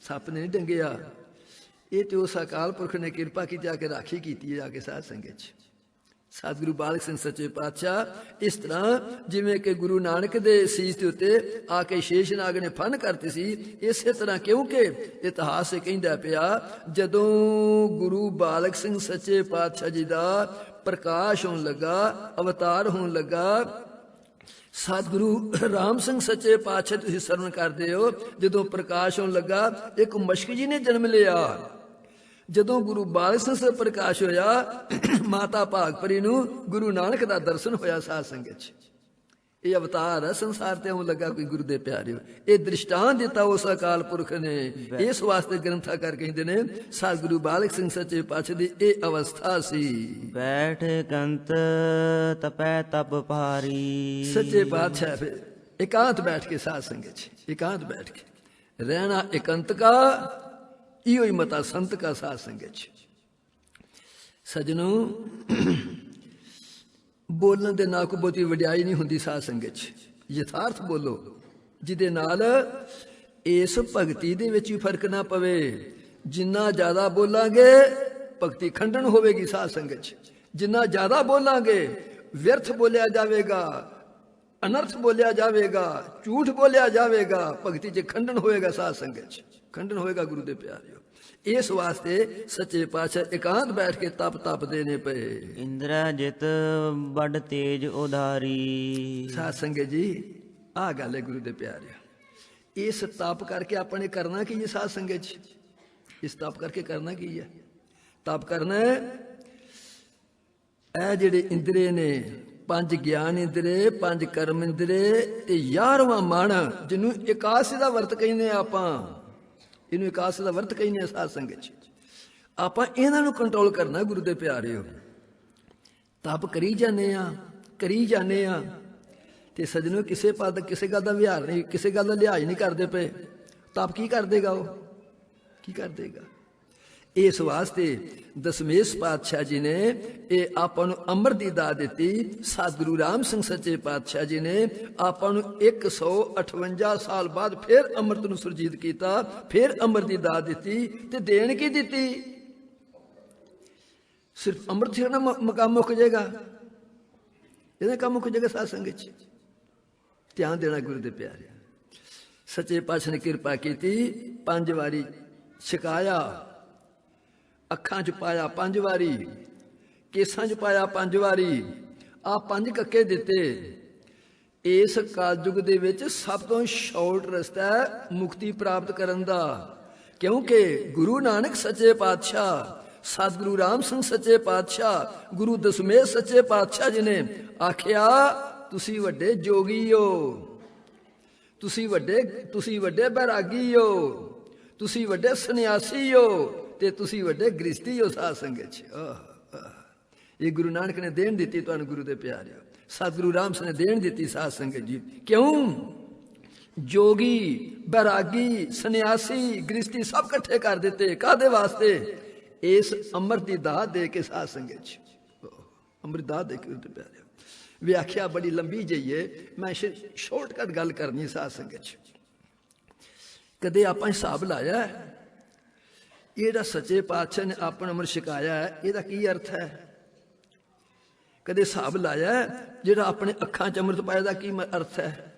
ਸੱਪ ਨੇ ਨਹੀਂ ਡੰਗਿਆ, ਇਹ ਤੇ ਉਸ ਅਕਾਲ ਪੁਰਖ ਨੇ ਕਿਰਪਾ ਕੀਤੀ, ਆ ਕੇ ਰਾਖੀ ਕੀਤੀ ਹੈ ਆ ਕੇ। ਸਾਧ ਸੰਗਤ ਚ ਸਤਿਗੁਰੂ ਬਾਲਕ ਸਿੰਘ ਸੱਚੇ ਪਾਤਸ਼ਾਹ ਇਸ ਤਰ੍ਹਾਂ ਜਿਵੇਂ ਕਿ ਗੁਰੂ ਨਾਨਕ ਦੇ ਸੀਸ ਦੇ ਉੱਤੇ ਆ ਕੇ ਸ਼ੇਸ਼ ਨਾਗ ਨੇ ਫਨ ਕਰਤੀ ਸੀ, ਇਸੇ ਤਰ੍ਹਾਂ ਕਿਉਂਕਿ ਇਤਿਹਾਸ ਕਹਿੰਦਾ ਪਿਆ, ਜਦੋਂ ਗੁਰੂ ਬਾਲਕ ਸਿੰਘ ਸੱਚੇ ਪਾਤਸ਼ਾਹ ਜੀ ਦਾ ਪ੍ਰਕਾਸ਼ ਹੋਣ ਲੱਗਾ, ਅਵਤਾਰ ਹੋਣ ਲੱਗਾ, ਸਤਿਗੁਰੂ ਰਾਮ ਸਿੰਘ ਸੱਚੇ ਪਾਤਸ਼ਾਹ ਤੁਸੀਂ ਸਰਵਣ ਕਰਦੇ ਹੋ, ਜਦੋਂ ਪ੍ਰਕਾਸ਼ ਹੋਣ ਲੱਗਾ, ਇੱਕ ਮਸ਼ਕ ਜੀ ਨੇ ਜਨਮ ਲਿਆ। ਜਦੋਂ ਗੁਰੂ ਬਾਲਕ ਸਿੰਘ ਦਾ ਪ੍ਰਕਾਸ਼ ਹੋਇਆ, ਮਾਤਾ ਭਾਗਪਰੀ ਨੂੰ ਗੁਰੂ ਨਾਨਕ ਦਾ ਦਰਸ਼ਨ ਹੋਇਆ। ਸਾਧ ਸੰਗਤ ਚ ਇਹ ਅਵਤਾਰ ਹੈ, ਸੰਸਾਰ ਤੇ ਆਉਣ ਲੱਗਾ ਕੋਈ। ਗੁਰੂ ਦੇ ਪਿਆਰਿਓ, ਇਹ ਦ੍ਰਿਸ਼ਟਾਂਤ ਦਿੱਤਾ ਉਸ ਅਕਾਲ ਪੁਰਖ ਨੇ। ਇਸ ਵਾਸਤੇ ਗ੍ਰੰਥਾਕਾਰ ਕਹਿੰਦੇ ਨੇ ਸਤਿਗੁਰੂ ਬਾਲਕ ਸਿੰਘ ਸੱਚੇ ਪਾਤਸ਼ਾਹ ਦੀ ਇਹ ਅਵਸਥਾ ਸੀ। ਬੈਠ ਕੰਤ ਤਪੈ ਤਪ ਭਾਰੀ। ਸੱਚੇ ਪਾਤਸ਼ਾਹ ਫਿਰ ਇਕਾਂਤ ਬੈਠ ਕੇ, ਸਾਧ ਸੰਗਤ ਚ ਇਕਾਂਤ ਬੈਠ ਕੇ ਰਹਿਣਾ, ਇਕੰਤ ਕਾ ਇਹੋ ਹੀ ਮਤਾ ਸੰਤ ਕਾ। ਸਾਧ ਸੰਗਤ ਚ ਸਜਣੋ, ਬੋਲਣ ਦੇ ਨਾਲ ਕੋਈ ਬਹੁਤੀ ਵਡਿਆਈ ਨਹੀਂ ਹੁੰਦੀ। ਸਾਧ ਸੰਗਤ ਚ ਯਥਾਰਥ ਬੋਲੋ, ਜਿਹਦੇ ਨਾਲ ਇਸ ਭਗਤੀ ਦੇ ਵਿੱਚ ਵੀ ਫਰਕ ਨਾ ਪਵੇ। ਜਿੰਨਾ ਜ਼ਿਆਦਾ ਬੋਲਾਂਗੇ ਭਗਤੀ ਖੰਡਨ ਹੋਵੇਗੀ। ਸਾਧ ਸੰਗਤ ਚ ਜਿੰਨਾ ਜ਼ਿਆਦਾ ਬੋਲਾਂਗੇ ਵਿਅਰਥ ਬੋਲਿਆ ਜਾਵੇਗਾ, ਅਨਰਥ ਬੋਲਿਆ ਜਾਵੇਗਾ, ਝੂਠ ਬੋਲਿਆ ਜਾਵੇਗਾ, ਭਗਤੀ ਚ ਖੰਡਨ ਹੋਏਗਾ। ਸਾਧ ਸੰਗਤ ਚ ਖੰਡਨ ਹੋਏਗਾ। ਗੁਰੂ ਦੇ ਪਿਆਰਿਓ, ਇਸ ਵਾਸਤੇ ਸੱਚੇ ਪਾਤਸ਼ਾਹ ਇਕਾਂਤ ਬੈਠ ਕੇ ਤਪ ਤਪਦੇ ਨੇ ਪਏ। ਇੰਦਰਾ ਜਿਤ ਬੜ ਤੇਜ ਉਧਾਰੀ। ਸਾਧ ਸੰਗਤ ਜੀ, ਆਹ ਗੱਲ ਹੈ ਗੁਰੂ ਦੇ ਪਿਆਰਿਓ। ਇਸ ਤਪ ਕਰਕੇ ਆਪਣੇ ਕਰਨਾ ਕੀ ਹੈ? ਸਾਧ ਸੰਗਤ ਜੀ, ਇਸ ਤਪ ਕਰਕੇ ਕਰਨਾ ਕੀ ਹੈ? ਤਪ ਕਰਨਾ ਇਹ ਜਿਹੜੇ ਇੰਦਰੇ ਨੇ, 5 ਗਿਆਨ ਇੰਦਰੇ, 5 ਕਰਮ ਇੰਦਰੇ ਤੇ 11ਵਾਂ ਮਨ, ਜਿਹਨੂੰ ਇਕਾਸ ਦਾ ਵਰਤ ਕਹਿੰਦੇ ਆ ਆਪਾਂ, ਇਹਨੂੰ ਇਕਾਸ ਦਾ ਵਰਤ ਕਹਿੰਦੇ ਆ ਸਾਧ ਸੰਗਤ ਚ। ਆਪਾਂ ਇਹਨਾਂ ਨੂੰ ਕੰਟਰੋਲ ਕਰਨਾ ਗੁਰੂ ਦੇ ਪਿਆਰਿਓ। ਤਪ ਕਰੀ ਜਾਂਦੇ ਆ, ਕਰੀ ਜਾਂਦੇ ਆ, ਤੇ ਸਜਣੋ ਕਿਸੇ ਪਦ ਕਿਸੇ ਗੱਲ ਦਾ ਵਿਹਾਰ ਨਹੀਂ, ਕਿਸੇ ਗੱਲ ਦਾ ਲਿਹਾਜ਼ ਨਹੀਂ ਕਰਦੇ ਪਏ। ਤਪ ਕੀ ਕਰ ਦੇਗਾ ਉਹ, ਕੀ ਕਰ ਦੇਗਾ? ਇਸ ਵਾਸਤੇ ਦਸਮੇਸ਼ ਪਾਤਸ਼ਾਹ ਜੀ ਨੇ ਇਹ ਆਪਾਂ ਨੂੰ ਅੰਮ੍ਰਿਤ ਦੀ ਦਾਤ ਦਿੱਤੀ। ਸਤਿਗੁਰੂ ਰਾਮ ਸਿੰਘ ਸੱਚੇ ਪਾਤਸ਼ਾਹ ਜੀ ਨੇ ਆਪਾਂ ਨੂੰ 158 ਸਾਲ ਬਾਅਦ ਫਿਰ ਅੰਮ੍ਰਿਤ ਨੂੰ ਸੁਰਜੀਤ ਕੀਤਾ, ਫਿਰ ਅੰਮ੍ਰਿਤ ਦੀ ਦਾਤ ਦਿੱਤੀ। ਤੇ ਦੇਣ ਕੀ ਦਿੱਤੀ? ਸਿਰਫ ਅੰਮ੍ਰਿਤ ਹੀ ਨਾ ਮਕਾਮ ਮੁੱਕ ਜਾਏਗਾ, ਇਹਦਾ ਕੰਮ ਮੁੱਕ ਜਾਏਗਾ। ਸਾਧ ਸੰਗਤ ਚ ਧਿਆਨ ਦੇਣਾ ਗੁਰੂ ਦੇ ਪਿਆਰੇ। ਸੱਚੇ ਪਾਤਸ਼ਾਹ ਨੇ ਕਿਰਪਾ ਕੀਤੀ, 5 ਵਾਰੀ ਛਕਾਇਆ, ਅੱਖਾਂ ਚ ਪਾਇਆ 5 ਵਾਰੀ, ਕੇਸਾਂ ਚ ਪਾਇਆ 5 ਵਾਰੀ, ਆ 5 ਕੱਕੇ ਦਿੱਤੇ। ਇਸ ਕਲਯੁਗ ਦੇ ਵਿੱਚ ਸਭ ਤੋਂ ਸ਼ਾਰਟ ਰਸਤਾ ਹੈ ਮੁਕਤੀ ਪ੍ਰਾਪਤ ਕਰਨ ਦਾ, ਕਿਉਂਕਿ ਗੁਰੂ ਨਾਨਕ ਸੱਚੇ ਪਾਤਸ਼ਾਹ, ਸਤਿਗੁਰੂ ਰਾਮ ਸਿੰਘ ਸੱਚੇ ਪਾਤਸ਼ਾਹ, ਗੁਰੂ ਦਸਮੇਸ਼ ਸੱਚੇ ਪਾਤਸ਼ਾਹ ਜੀ ਨੇ ਆਖਿਆ, ਤੁਸੀਂ ਵੱਡੇ ਜੋਗੀ ਹੋ, ਤੁਸੀਂ ਵੱਡੇ ਬੈਰਾਗੀ ਹੋ, ਤੁਸੀਂ ਵੱਡੇ ਸੰਨਿਆਸੀ ਹੋ, ਤੇ ਤੁਸੀਂ ਵੱਡੇ ਗ੍ਰਸਤੀ ਹੋ। ਸਾਧ ਸੰਗਤ ਚ ਇਹ ਗੁਰੂ ਨਾਨਕ ਨੇ ਦੇਣ ਦਿੱਤੀ ਤੁਹਾਨੂੰ ਗੁਰੂ ਦੇ ਪਿਆਰਿਓ, ਸਤਿਗੁਰੂ ਰਾਮ ਸਿੰਘ ਨੇ ਦੇਣ ਦਿੱਤੀ ਸਾਧ ਸੰਗਤ ਜੀ। ਕਿਉਂ? ਜੋਗੀ, ਬੈਰਾਗੀ, ਸੰਨਿਆਸੀ, ਗ੍ਰਸਤੀ ਸਭ ਇਕੱਠੇ ਕਰ ਦਿੱਤੇ। ਕਾਹਦੇ ਵਾਸਤੇ? ਇਸ ਅੰਮ੍ਰਿਤ ਦੀ ਦਾਤ ਦੇ ਕੇ। ਸਾਧ ਸੰਗਤ ਚ ਅੰਮ੍ਰਿਤ ਦਾਤ ਦੇ ਕੇ ਗੁਰੂ ਦੇ ਪਿਆਰਿਓ। ਵਿਆਖਿਆ ਬੜੀ ਲੰਬੀ ਜਈਏ, ਮੈਂ ਸ਼ਾਰਟਕਟ ਗੱਲ ਕਰਨੀ। ਸਾਧ ਸੰਗਤ ਚ ਕਦੇ ਆਪਾਂ ਹਿਸਾਬ ਲਾਇਆ ਇਹ ਜਿਹੜਾ ਸੱਚੇ ਪਾਤਸ਼ਾਹ ਨੇ ਆਪਣਾ ਅੰਮ੍ਰਿਤ ਛਕਾਇਆ ਹੈ, ਇਹਦਾ ਕੀ ਅਰਥ ਹੈ? ਕਦੇ ਹਿਸਾਬ ਲਾਇਆ ਜਿਹੜਾ ਆਪਣੇ ਅੱਖਾਂ ਚ ਅੰਮ੍ਰਿਤ ਪਾਇਆ ਦਾ ਕੀ ਅਰਥ ਹੈ?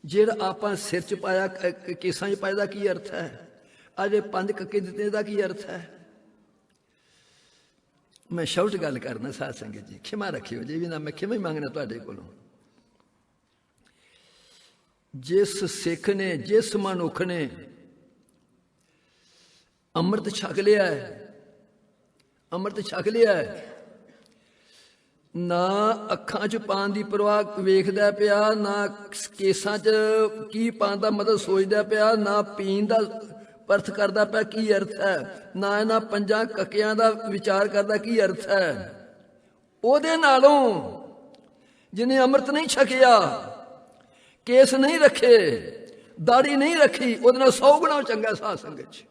ਜਿਹੜਾ ਆਪਾਂ ਸਿਰ ਚ ਪਾਇਆ, ਕੇਸਾਂ ਚ ਪਾਇਆ ਦਾ ਕੀ ਅਰਥ ਹੈ? ਅਜੇ 5 ਕੱਕੇ ਦਿੱਤੇ ਦਾ ਕੀ ਅਰਥ ਹੈ? ਮੈਂ ਸ਼ਾਰਟ ਗੱਲ ਕਰਨਾ ਸਾਧ ਸੰਗਤ ਜੀ, ਖਿਮਾ ਰੱਖਿਓ ਜੀ, ਵੀ ਨਾ ਮੈਂ ਖਿਮਾ ਹੀ ਮੰਗਣਾ ਤੁਹਾਡੇ ਕੋਲੋਂ। ਜਿਸ ਸਿੱਖ ਨੇ, ਜਿਸ ਮਨੁੱਖ ਨੇ ਅੰਮ੍ਰਿਤ ਛਕ ਲਿਆ ਹੈ, ਅੰਮ੍ਰਿਤ ਛਕ ਲਿਆ ਹੈ, ਨਾ ਅੱਖਾਂ ਚ ਪਾਣ ਦੀ ਪਰਵਾਹ ਵੇਖਦਾ ਪਿਆ, ਨਾ ਕੇਸਾਂ ਚ ਕੀ ਪਾਣ ਦਾ ਮਤਲਬ ਸੋਚਦਾ ਪਿਆ, ਨਾ ਪੀਣ ਦਾ ਅਰਥ ਕਰਦਾ ਪਿਆ ਕੀ ਅਰਥ ਹੈ, ਨਾ ਇਹਨਾਂ 5 ਕੱਕਿਆਂ ਦਾ ਵਿਚਾਰ ਕਰਦਾ ਕੀ ਅਰਥ ਹੈ, ਉਹਦੇ ਨਾਲੋਂ ਜਿਹਨੇ ਅੰਮ੍ਰਿਤ ਨਹੀਂ ਛਕਿਆ, ਕੇਸ ਨਹੀਂ ਰੱਖੇ, ਦਾੜੀ ਨਹੀਂ ਰੱਖੀ, ਉਹਦੇ ਨਾਲ 100 ਗੁਣਾ ਚੰਗਾ। ਸਾਧ ਸੰਗਤ ਚ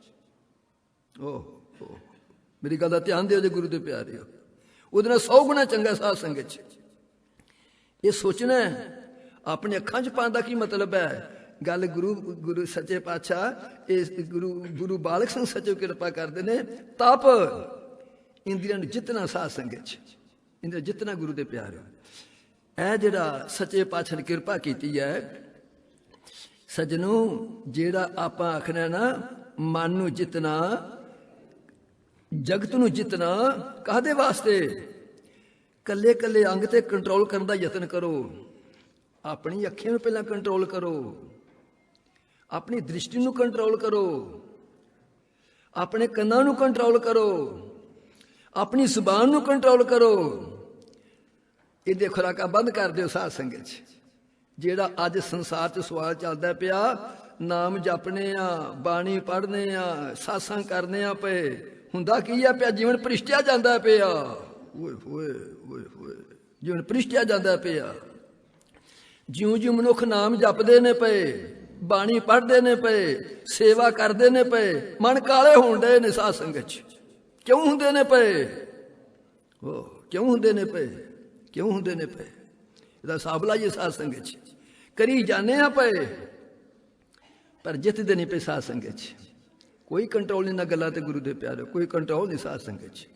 ਮੇਰੀ ਗੱਲ ਦਾ ਧਿਆਨ ਦਿਓ ਜੇ ਗੁਰੂ ਦੇ ਪਿਆਰਿਓ, ਉਹਦੇ ਨਾਲ 100 ਗੁਣਾ ਚੰਗਾ। ਸਾਧ ਸੰਗਤ ਚ ਇਹ ਸੋਚਣਾ ਆਪਣੇ ਅੱਖਾਂ ਚ ਪਾਉਣ ਦਾ ਕੀ ਮਤਲਬ ਹੈ। ਗੱਲ ਗੁਰੂ ਸੱਚੇ ਪਾਤਸ਼ਾਹ ਇਸ ਗੁਰੂ ਬਾਲਕ ਸਿੰਘ ਸੱਚੇ ਕਿਰਪਾ ਕਰਦੇ ਨੇ। ਤਪ ਇੰਦਰੀਆਂ ਨੂੰ ਜਿੱਤਣਾ। ਸਾਧ ਸੰਗਤ ਚ ਇੰਦਰ ਜਿੱਤਣਾ ਗੁਰੂ ਦੇ ਪਿਆਰਿਓ। ਇਹ ਜਿਹੜਾ ਸੱਚੇ ਪਾਤਸ਼ਾਹ ਨੇ ਕਿਰਪਾ ਕੀਤੀ ਹੈ ਸੱਜਣੋ, ਜਿਹੜਾ ਆਪਾਂ ਆਖਣਾ ਨਾ ਮਨ ਨੂੰ ਜਿੱਤਣਾ, ਜਗਤ ਨੂੰ ਜਿੱਤਣਾ, ਕਾਹਦੇ ਵਾਸਤੇ? ਕੱਲੇ ਕੱਲੇ ਅੰਗ ਤੇ ਕੰਟਰੋਲ ਕਰਨ ਦਾ ਯਤਨ ਕਰੋ। ਆਪਣੀ ਅੱਖਾਂ ਨੂੰ ਪਹਿਲਾਂ ਕੰਟਰੋਲ ਕਰੋ, ਆਪਣੀ ਦ੍ਰਿਸ਼ਟੀ ਨੂੰ ਕੰਟਰੋਲ ਕਰੋ, ਆਪਣੇ ਕੰਨਾਂ ਨੂੰ ਕੰਟਰੋਲ ਕਰੋ, ਆਪਣੀ ਜ਼ੁਬਾਨ ਨੂੰ ਕੰਟਰੋਲ ਕਰੋ। ਇਹਦੇ ਖੁਰਾਕਾਂ ਬੰਦ ਕਰ ਦਿਓ। ਸਾਧ ਸੰਗਤ ਚ ਜਿਹੜਾ ਅੱਜ ਸੰਸਾਰ ਚ ਸਵਾਲ ਚੱਲਦਾ ਪਿਆ, ਨਾਮ ਜਪਨੇ ਆ, ਬਾਣੀ ਪੜ੍ਹਨੇ ਆ, ਸਾਸਾਂ ਕਰਨੇ ਆ ਪਏ, ਹੁੰਦਾ ਕੀ ਆ ਪਿਆ? ਜੀਵਨ ਭ੍ਰਿਸ਼ਟਿਆ ਜਾਂਦਾ ਪਿਆ। ਓਏ ਹੋਏ ਓਏ ਹੋਏ, ਜੀਵਨ ਭ੍ਰਿਸ਼ਟਿਆ ਜਾਂਦਾ ਪਿਆ। ਜਿਉਂ ਜਿਉਂ ਮਨੁੱਖ ਨਾਮ ਜਪਦੇ ਨੇ ਪਏ, ਬਾਣੀ ਪੜ੍ਹਦੇ ਨੇ ਪਏ, ਸੇਵਾ ਕਰਦੇ ਨੇ ਪਏ, ਮਨ ਕਾਲੇ ਹੋਣ ਡਏ ਨੇ। ਸਾਧ ਸੰਗਤ ਚ ਕਿਉਂ ਹੁੰਦੇ ਨੇ ਪਏ? ਕਿਉਂ ਹੁੰਦੇ ਨੇ ਪਏ? ਕਿਉਂ ਹੁੰਦੇ ਨੇ ਪਏ? ਇਹਦਾ ਹਿਸਾਬ ਲਾਈਏ। ਸਾਧ ਸੰਗਤ ਚ ਕਰੀ ਜਾਂਦੇ ਆ ਪਏ, ਪਰ ਜਿੱਤਦੇ ਨਹੀਂ ਪਏ। ਸਾਧ ਸੰਗਤ ਚ ਕੋਈ ਕੰਟਰੋਲ ਨਹੀਂ ਨਾ ਗੱਲਾਂ ਤੇ ਗੁਰੂ ਦੇ ਪਿਆਰੇ, ਕੋਈ ਕੰਟਰੋਲ ਨਹੀਂ। ਸਾਧ ਸੰਗਤ ਚ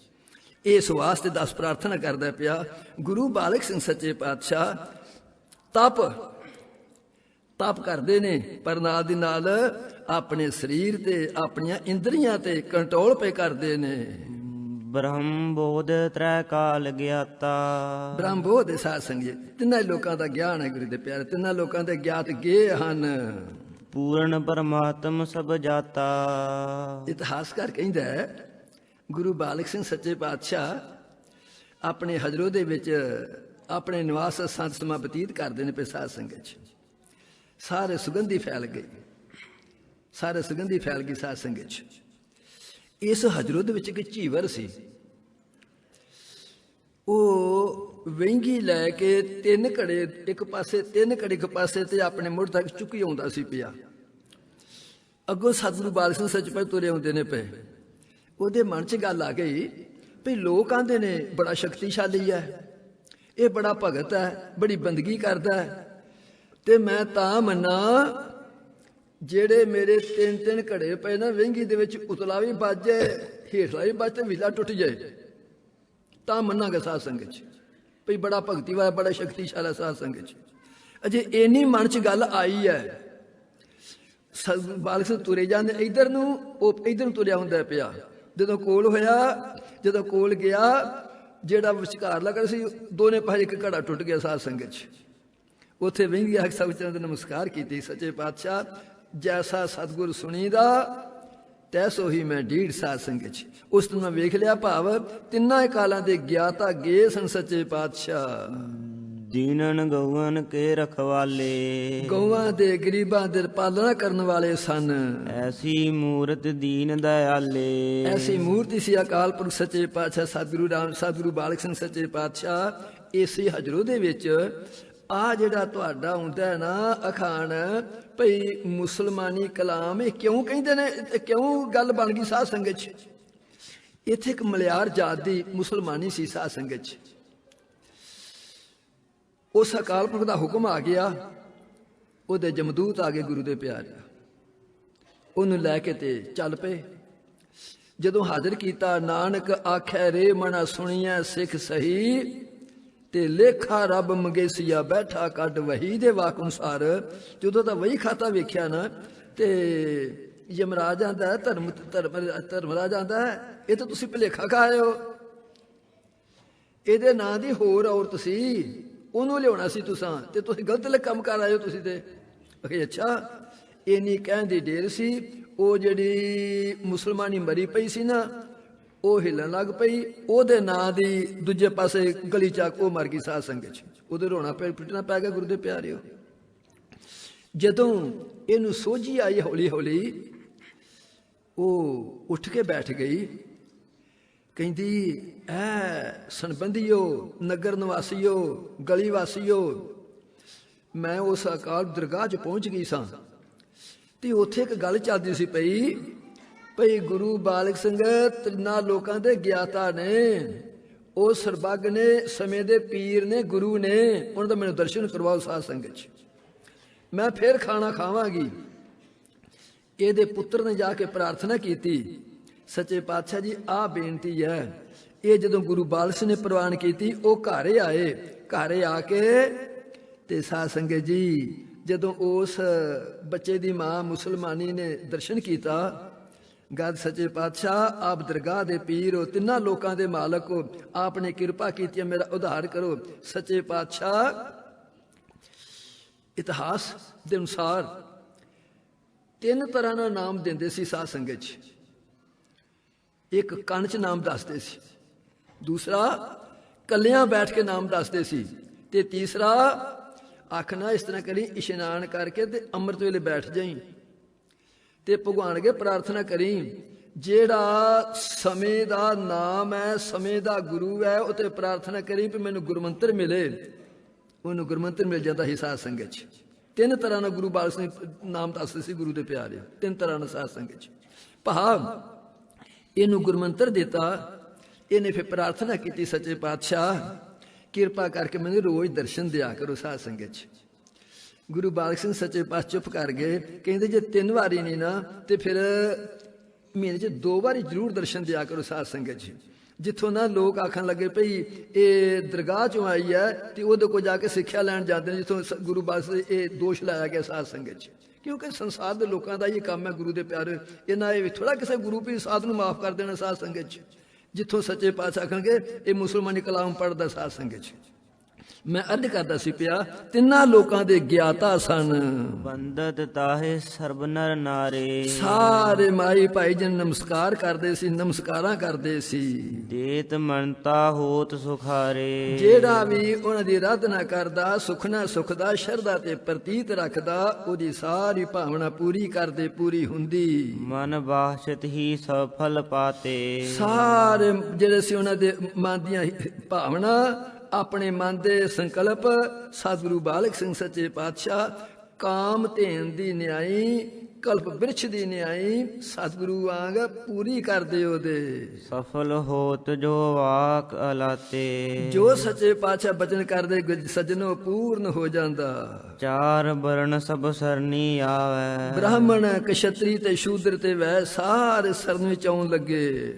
ਇਸ ਵਾਸਤੇ ਦਸ ਪ੍ਰਾਰਥਨਾ ਕਰਦਾ ਪਿਆ ਗੁਰੂ ਬਾਲਕ ਸਿੰਘ ਸੱਚੇ ਪਾਤਸ਼ਾਹ। ਤਪ ਕਰਦੇ ਨੇ, ਪਰ ਨਾਲ ਦੀ ਨਾਲ ਆਪਣੇ ਸਰੀਰ ਤੇ ਆਪਣੀਆਂ ਇੰਦਰੀਆਂ ਤੇ ਕੰਟਰੋਲ ਪੇ ਕਰਦੇ ਨੇ। ਬ੍ਰਹਮ ਬੋਧ ਤ੍ਰੈ ਕਾਲ ਗਿਆਤਾ। ਬ੍ਰਹਮ ਬੋਧ ਸਾਧ ਸੰਗਤ ਤਿੰਨਾਂ ਲੋਕਾਂ ਦਾ ਗਿਆਨ ਹੈ ਗੁਰੂ ਦੇ ਪਿਆਰੇ, ਤਿੰਨਾਂ ਲੋਕਾਂ ਦੇ ਗਿਆਤ ਗੇ ਹਨ। ਪੂਰਨ ਪਰਮਾਤਮ ਸਭ ਜਾਤਾ। ਇਤਿਹਾਸਕਾਰ ਕਹਿੰਦਾ ਗੁਰੂ ਬਾਲਕ ਸਿੰਘ ਸੱਚੇ ਪਾਤਸ਼ਾਹ ਆਪਣੇ ਹਜ਼ਰੋ ਦੇ ਵਿੱਚ ਆਪਣੇ ਨਿਵਾਸ ਸੰਤ ਸਮਾਂ ਬਤੀਤ ਕਰਦੇ ਨੇ ਪਏ ਸਾਧ ਸੰਗਤ 'ਚ। ਸਾਰੇ ਸੁਗੰਧੀ ਫੈਲ ਗਈ, ਸਾਰੇ ਸੁਗੰਧੀ ਫੈਲ ਗਈ ਸਾਧ ਸੰਗਤ 'ਚ। ਇਸ ਹਜਰੋ ਦੇ ਵਿੱਚ ਇੱਕ ਝੀਵਰ ਸੀ, ਉਹ ਵਹਿੰਗੀ ਲੈ ਕੇ 3 ਘੜੇ ਇੱਕ ਪਾਸੇ, 3 ਘੜੇ ਇੱਕ ਪਾਸੇ ਤੇ ਆਪਣੇ ਮੁੱਢ ਤੱਕ ਚੁੱਕੀ ਆਉਂਦਾ ਸੀ ਪਿਆ। ਅੱਗੋਂ ਸਤਿਗੁਰੂ ਬਾਲ ਸਿੰਘ ਸੱਚ ਪਾਤਸ਼ਾਹ ਤੁਰੇ ਆਉਂਦੇ ਨੇ ਪਏ। ਉਹਦੇ ਮਨ 'ਚ ਗੱਲ ਆ ਗਈ ਵੀ ਲੋਕ ਆਂਦੇ ਨੇ ਬੜਾ ਸ਼ਕਤੀਸ਼ਾਲੀ ਹੈ, ਇਹ ਬੜਾ ਭਗਤ ਹੈ, ਬੜੀ ਬੰਦਗੀ ਕਰਦਾ ਹੈ, ਤੇ ਮੈਂ ਤਾਂ ਮੰਨਾਂ ਜਿਹੜੇ ਮੇਰੇ 3 ਘੜੇ ਪਏ ਨਾ ਵਹਿੰਗੀ ਦੇ ਵਿੱਚ, ਉਤਲਾ ਵੀ ਵੱਜ ਜਾਏ, ਹੇਠਲਾ ਵੀ ਵੱਜ ਤੇ ਵਿਲਾ ਟੁੱਟ ਜਾਏ, ਤਾਂ ਮੰਨਾਂਗਾ ਸਾਧ ਸੰਗਤ 'ਚ ਭਈ ਬੜਾ ਭਗਤੀ ਵਾਲਾ, ਬੜਾ ਸ਼ਕਤੀਸ਼ਾਲੀ ਸਾਧ ਸੰਗਤ 'ਚ। ਅਜੇ ਇੰਨੀ ਮਨ 'ਚ ਗੱਲ ਆਈ ਹੈ, ਬਾਲਕ ਸਿੰਘ ਤੁਰੇ ਜਾਂਦੇ ਇੱਧਰ ਨੂੰ, ਉਹ ਇੱਧਰ ਨੂੰ ਤੁਰਿਆ ਹੁੰਦਾ ਪਿਆ। ਜਦੋਂ ਕੋਲ ਹੋਇਆ, ਜਦੋਂ ਕੋਲ ਗਿਆ, ਜਿਹੜਾ ਵਿਚਕਾਰ ਲੱਗਾ ਸੀ, ਦੋਨੇ ਪਾਸੇ ਇੱਕ ਘੜਾ ਟੁੱਟ ਗਿਆ ਸਾਧ ਸੰਗਤ 'ਚ। ਉੱਥੇ ਵਹਿੰਗੀ ਆ ਕੇ ਸਭ ਚੰਦ ਨਮਸਕਾਰ ਕੀਤੀ, ਸੱਚੇ ਪਾਤਸ਼ਾਹ ਜੈਸਾ ਸਤਿਗੁਰ ਸੁਣੀਦਾ ਤੈਸੋ ਹੀ ਮੈਂ ਢੀੜ ਸਾਧ ਸੰਗਤ 'ਚ। ਉਸ ਤੋਂ ਮੈਂ ਵੇਖ ਲਿਆ ਭਾਵ ਤਿੰਨਾਂ ਕਾਲਾਂ ਦੇ ਗਿਆਤਾ ਗੇ ਸਨ ਸੱਚੇ ਪਾਤਸ਼ਾਹ। ਦੀਨਨ ਗਊਨ ਕੇ ਰਖਵਾਲੇ, ਗਊਆਂ ਦੇ ਗਰੀਬਾਂ ਦੇ ਪਾਲਣਾ ਕਰਨ ਵਾਲੇ ਸਨ। ਐਸੀ ਮੂਰਤ ਦੀਨ ਦਇਆਲੇ, ਐਸੀ ਮੂਰਤੀ ਸੀ ਅਕਾਲ ਪੁਰਖ ਸੱਚੇ ਪਾਤਸ਼ਾਹ ਸਤਿਗੁਰੂ ਬਾਲਕ ਸਿੰਘ ਸੱਚੇ ਪਾਤਸ਼ਾਹ। ਇਸੇ ਹਜਰੋ ਦੇ ਵਿੱਚ ਆ ਜਿਹੜਾ ਤੁਹਾਡਾ ਹੁੰਦਾ ਨਾ ਅਖਾਣ ਭਈ ਮੁਸਲਮਾਨੀ ਕਲਾਮ, ਇਹ ਕਿਉਂ ਕਹਿੰਦੇ ਨੇ, ਕਿਉਂ ਗੱਲ ਬਣ ਗਈ ਸਾਧ ਸੰਗਤ 'ਚ? ਇੱਥੇ ਇੱਕ ਮਲਿਆਰ ਜਾਤ ਦੀ ਮੁਸਲਮਾਨੀ ਸੀ ਸਾਧ ਸੰਗਤ 'ਚ। ਉਸ ਅਕਾਲ ਪੁਰਖ ਦਾ ਹੁਕਮ ਆ ਗਿਆ, ਉਹਦੇ ਜਮਦੂਤ ਆ ਗਏ ਗੁਰੂ ਦੇ ਪਿਆਰੇ, ਉਹਨੂੰ ਲੈ ਕੇ ਤੇ ਚੱਲ ਪਏ। ਜਦੋਂ ਹਾਜ਼ਰ ਕੀਤਾ, ਨਾਨਕ ਆਖੈ ਰੇ ਮਨਾ ਸੁਣੀਐ ਸਿੱਖ ਸਹੀ, ਤੇ ਲੇਖਾ ਰੱਬ ਮੰਗੇਸੀਆ ਬੈਠਾ ਕੱਢ ਵਹੀ ਦੇ ਵਾਕ ਅਨੁਸਾਰ। ਜਦੋਂ ਤਾਂ ਵਹੀ ਖਾਤਾ ਵੇਖਿਆ ਨਾ, ਤੇ ਯਮਰਾਜ ਆਂਦਾ, ਧਰਮਰਾਜ ਆਂਦਾ, ਇਹ ਤਾਂ ਤੁਸੀਂ ਭੁਲੇਖਾ ਖਾ ਆਏ ਹੋ, ਇਹਦੇ ਨਾਂ ਦੀ ਹੋਰ ਔਰਤ ਸੀ, ਉਹਨੂੰ ਲਿਆਉਣਾ ਸੀ ਤੁਸਾਂ, ਤੇ ਤੁਸੀਂ ਗਲਤ ਕੰਮ ਕਰ ਆਏ ਹੋ ਤੁਸੀਂ ਤੇ। ਅਖੇ ਅੱਛਾ, ਇੰਨੀ ਕਹਿਣ ਦੀ ਢੇਰ ਸੀ। ਉਹ ਜਿਹੜੀ ਮੁਸਲਮਾਨੀ ਮਰੀ ਪਈ ਸੀ ਨਾ, ਉਹ ਹਿੱਲਣ ਲੱਗ ਪਈ, ਉਹਦੇ ਨਾਂ ਦੀ ਦੂਜੇ ਪਾਸੇ ਗਲੀ ਚਾਕ ਉਹ ਮਰ ਗਈ ਸਾਧ ਸੰਗਤ 'ਚ। ਉਹਦੇ ਰੋਣਾ ਪਿੱਟਣਾ ਪੈ ਗਿਆ ਗੁਰੂ ਦੇ ਪਿਆਰਿਓ। ਜਦੋਂ ਇਹਨੂੰ ਸੋਝੀ ਆਈ ਹੌਲੀ ਹੌਲੀ, ਉਹ ਉੱਠ ਕੇ ਬੈਠ ਗਈ, ਕਹਿੰਦੀ ਐ ਸੰਬੰਧੀਓ, ਨਗਰ ਨਿਵਾਸੀਓ, ਗਲੀ ਵਾਸੀਓ, ਮੈਂ ਉਸ ਅਕਾਲ ਦਰਗਾਹ 'ਚ ਪਹੁੰਚ ਗਈ ਸਾਂ, ਤੇ ਉੱਥੇ ਇੱਕ ਗੱਲ ਚੱਲਦੀ ਸੀ ਪਈ ਭਈ ਗੁਰੂ ਬਾਲਕ ਸਿੰਘ ਤਿੰਨਾਂ ਲੋਕਾਂ ਦੇ ਗਿਆਤਾ ਨੇ, ਉਹ ਸਰਬੱਗ ਨੇ, ਸਮੇਂ ਦੇ ਪੀਰ ਨੇ, ਗੁਰੂ ਨੇ, ਉਹਨਾਂ ਦਾ ਮੈਨੂੰ ਦਰਸ਼ਨ ਕਰਵਾਓ ਸਾਧ ਸੰਗਤ 'ਚ, ਮੈਂ ਫਿਰ ਖਾਣਾ ਖਾਵਾਂਗੀ। ਇਹਦੇ ਪੁੱਤਰ ਨੇ ਜਾ ਕੇ ਪ੍ਰਾਰਥਨਾ ਕੀਤੀ, ਸੱਚੇ ਪਾਤਸ਼ਾਹ ਜੀ ਆਹ ਬੇਨਤੀ ਹੈ। ਇਹ ਜਦੋਂ ਗੁਰੂ ਬਾਲਕ ਸਿੰਘ ਨੇ ਪ੍ਰਵਾਨ ਕੀਤੀ, ਉਹ ਘਰੇ ਆਏ। ਘਰੇ ਆ ਕੇ ਤੇ ਸਾਧ ਸੰਗਤ ਜੀ ਜਦੋਂ ਉਸ ਬੱਚੇ ਦੀ ਮਾਂ ਮੁਸਲਮਾਨੀ ਨੇ ਦਰਸ਼ਨ ਕੀਤਾ, ਗਦ ਸੱਚੇ ਪਾਤਸ਼ਾਹ ਆਪ ਦਰਗਾਹ ਦੇ ਪੀਰ ਹੋ, ਤਿੰਨਾਂ ਲੋਕਾਂ ਦੇ ਮਾਲਕ ਹੋ, ਆਪ ਨੇ ਕਿਰਪਾ ਕੀਤੀ, ਮੇਰਾ ਉਧਾਰ ਕਰੋ। ਸੱਚੇ ਪਾਤਸ਼ਾਹ ਇਤਿਹਾਸ ਦੇ ਅਨੁਸਾਰ 3 ਤਰ੍ਹਾਂ ਦਾ ਨਾਮ ਦਿੰਦੇ ਸੀ ਸਾਧ ਸੰਗਤ 'ਚ। ਇੱਕ ਕੰਨ 'ਚ ਨਾਮ ਦੱਸਦੇ ਸੀ, ਦੂਸਰਾ ਕੱਲਿਆਂ ਬੈਠ ਕੇ ਨਾਮ ਦੱਸਦੇ ਸੀ, ਤੇ ਤੀਸਰਾ ਆਖਣਾ ਇਸ ਤਰ੍ਹਾਂ ਕਰੀ, ਇਸ਼ਨਾਨ ਕਰਕੇ ਤੇ ਅੰਮ੍ਰਿਤ ਵੇਲੇ ਬੈਠ ਜਾਈ ਤੇ ਭਗਵਾਨ ਅੱਗੇ ਪ੍ਰਾਰਥਨਾ ਕਰੀ, ਜਿਹੜਾ ਸਮੇਂ ਦਾ ਨਾਮ ਹੈ, ਸਮੇਂ ਦਾ ਗੁਰੂ ਹੈ, ਉਹ ਤੇ ਪ੍ਰਾਰਥਨਾ ਕਰੀ ਵੀ ਮੈਨੂੰ ਗੁਰਮੰਤਰ ਮਿਲੇ। ਉਹਨੂੰ ਗੁਰਮੰਤਰ ਮਿਲ ਜਾਂਦਾ ਸੀ ਸਾਧ ਸੰਗਤ 'ਚ। 3 ਤਰ੍ਹਾਂ ਨਾਲ ਗੁਰੂ ਬਾਲਕ ਸਿੰਘ ਨਾਮ ਦੱਸਦੇ ਸੀ ਗੁਰੂ ਦੇ ਪਿਆਰੇ, 3 ਤਰ੍ਹਾਂ ਨਾਲ ਸਾਧ ਸੰਗਤ 'ਚ। ਇਹਨੂੰ ਗੁਰਮੰਤਰ ਦਿੱਤਾ, ਇਹਨੇ ਫਿਰ ਪ੍ਰਾਰਥਨਾ ਕੀਤੀ, ਸੱਚੇ ਪਾਤਸ਼ਾਹ ਕਿਰਪਾ ਕਰਕੇ ਮੈਨੂੰ ਰੋਜ਼ ਦਰਸ਼ਨ ਦਿਆ ਕਰੋ ਸਾਧ ਸੰਗਤ 'ਚ। ਗੁਰੂ ਬਾਲਕ ਸਿੰਘ ਸੱਚੇ ਪਾਤਸ਼ਾਹ ਚੁੱਪ ਕਰ ਗਏ, ਕਹਿੰਦੇ ਜੇ 3 ਵਾਰੀ ਨਹੀਂ ਨਾ ਤੇ ਫਿਰ ਮਹੀਨੇ 'ਚ 2 ਵਾਰੀ ਜ਼ਰੂਰ ਦਰਸ਼ਨ ਦਿਆ ਕਰੋ ਸਾਧ ਸੰਗਤ 'ਚ। ਜਿੱਥੋਂ ਨਾ ਲੋਕ ਆਖਣ ਲੱਗੇ ਭਈ ਇਹ ਦਰਗਾਹ 'ਚੋਂ ਆਈ ਹੈ ਤੇ ਉਹਦੇ ਕੋਲ ਜਾ ਕੇ ਸਿੱਖਿਆ ਲੈਣ ਜਾਂਦੇ ਨੇ, ਜਿੱਥੋਂ ਗੁਰੂ ਬਾਲਕ ਸਿੰਘ ਇਹ ਦੋਸ਼ ਲਾਇਆ ਗਿਆ ਸਾਧ ਸੰਗਤ 'ਚ। ਕਿਉਂਕਿ ਸੰਸਾਰ ਦੇ ਲੋਕਾਂ ਦਾ ਇਹ ਕੰਮ ਹੈ ਗੁਰੂ ਦੇ ਪਿਆਰੇ, ਇਹਨਾਂ ਇਹ ਥੋੜਾ ਕਿਸੇ ਗੁਰੂ ਪੀਰ ਸਾਧ ਨੂੰ ਮਾਫ ਕਰ ਦੇਣਾ ਸਾਧ ਸੰਗਤ 'ਚ। ਜਿੱਥੋਂ ਸੱਚੇ ਪਾਤਸ਼ਾਹ ਆਖਣਗੇ ਇਹ ਮੁਸਲਮਾਨੀ ਕਲਾਮ ਪੜ੍ਹਦਾ ਸਾਧ ਸੰਗਤ 'ਚ। ਮੈਂ ਅਰਜ਼ ਕਰਦਾ ਸੀ ਪਿਆ, ਤਿੰਨਾਂ ਲੋਕਾਂ ਦੇ ਗਿਆਤਾ ਸਨ। ਬੰਦਤ ਤਾਹੇ ਸਰਬ ਨਰ ਨਾਰੇ, ਸਾਰੇ ਮਾਈ ਭਾਈ ਜਨ ਨਮਸਕਾਰ ਕਰਦੇ ਸੀ, ਨਮਸਕਾਰਾਂ ਕਰਦੇ ਸੀ। ਦੇਤ ਮਨਤਾ ਹੋਤ ਸੁਖਾਰੇ, ਜਿਹੜਾ ਵੀ ਉਹਨਾਂ ਦੀ ਆਰਾਧਨਾ ਕਰਦਾ, ਸੁਖਨਾ ਸੁਖਦਾ, ਸ਼ਰਧਾ ਤੇ ਪ੍ਰਤੀਤ ਰੱਖਦਾ, ਉਹਦੀ ਸਾਰੀ ਭਾਵਨਾ ਪੂਰੀ ਕਰਦੇ, ਪੂਰੀ ਹੁੰਦੀ। ਮਨ ਬਾਸ਼ਤ ਹੀ ਸਫਲ ਪਾਤੇ, ਸਾਰੇ ਜਿਹੜੇ ਸੀ ਉਹਨਾਂ ਦੇ ਮਨ ਦੀਆਂ ਭਾਵਨਾ, ਆਪਣੇ ਮਨ ਦੇ ਸੰਕਲਪ ਸਤਿਗੁਰੂ ਬਾਲਕ ਸਿੰਘ ਸੱਚੇ ਪਾਤਸ਼ਾਹ ਕਾਮ ਧੇਨ ਦੀ ਨਿਆਈ, ਕਲਪ ਬਿਰਛ ਦੀ ਨਿਆਈ ਸਤਿਗੁਰੂ ਵਾਂਗ ਪੂਰੀ ਕਰਦੇ ਉਹਦੇ। ਸਫਲ ਹੋਤ ਜੋ ਵਾਕ ਅਲਾਤੇ, ਜੋ ਸੱਚੇ ਪਾਤਸ਼ਾਹ ਬਚਨ ਕਰਦੇ ਸੱਜਣੋ ਪੂਰਨ ਹੋ ਜਾਂਦਾ। ਚਾਰ ਬਰਨ ਸਭ ਸਰਨੀ ਆਵੈ, ਬ੍ਰਾਹਮਣ ਕਸ਼ਤਰੀ ਤੇ ਸ਼ੂਦਰ ਤੇ ਵੈ ਸਾਰੇ ਸਰਨ ਵਿੱਚ ਆਉਣ ਲੱਗੇ।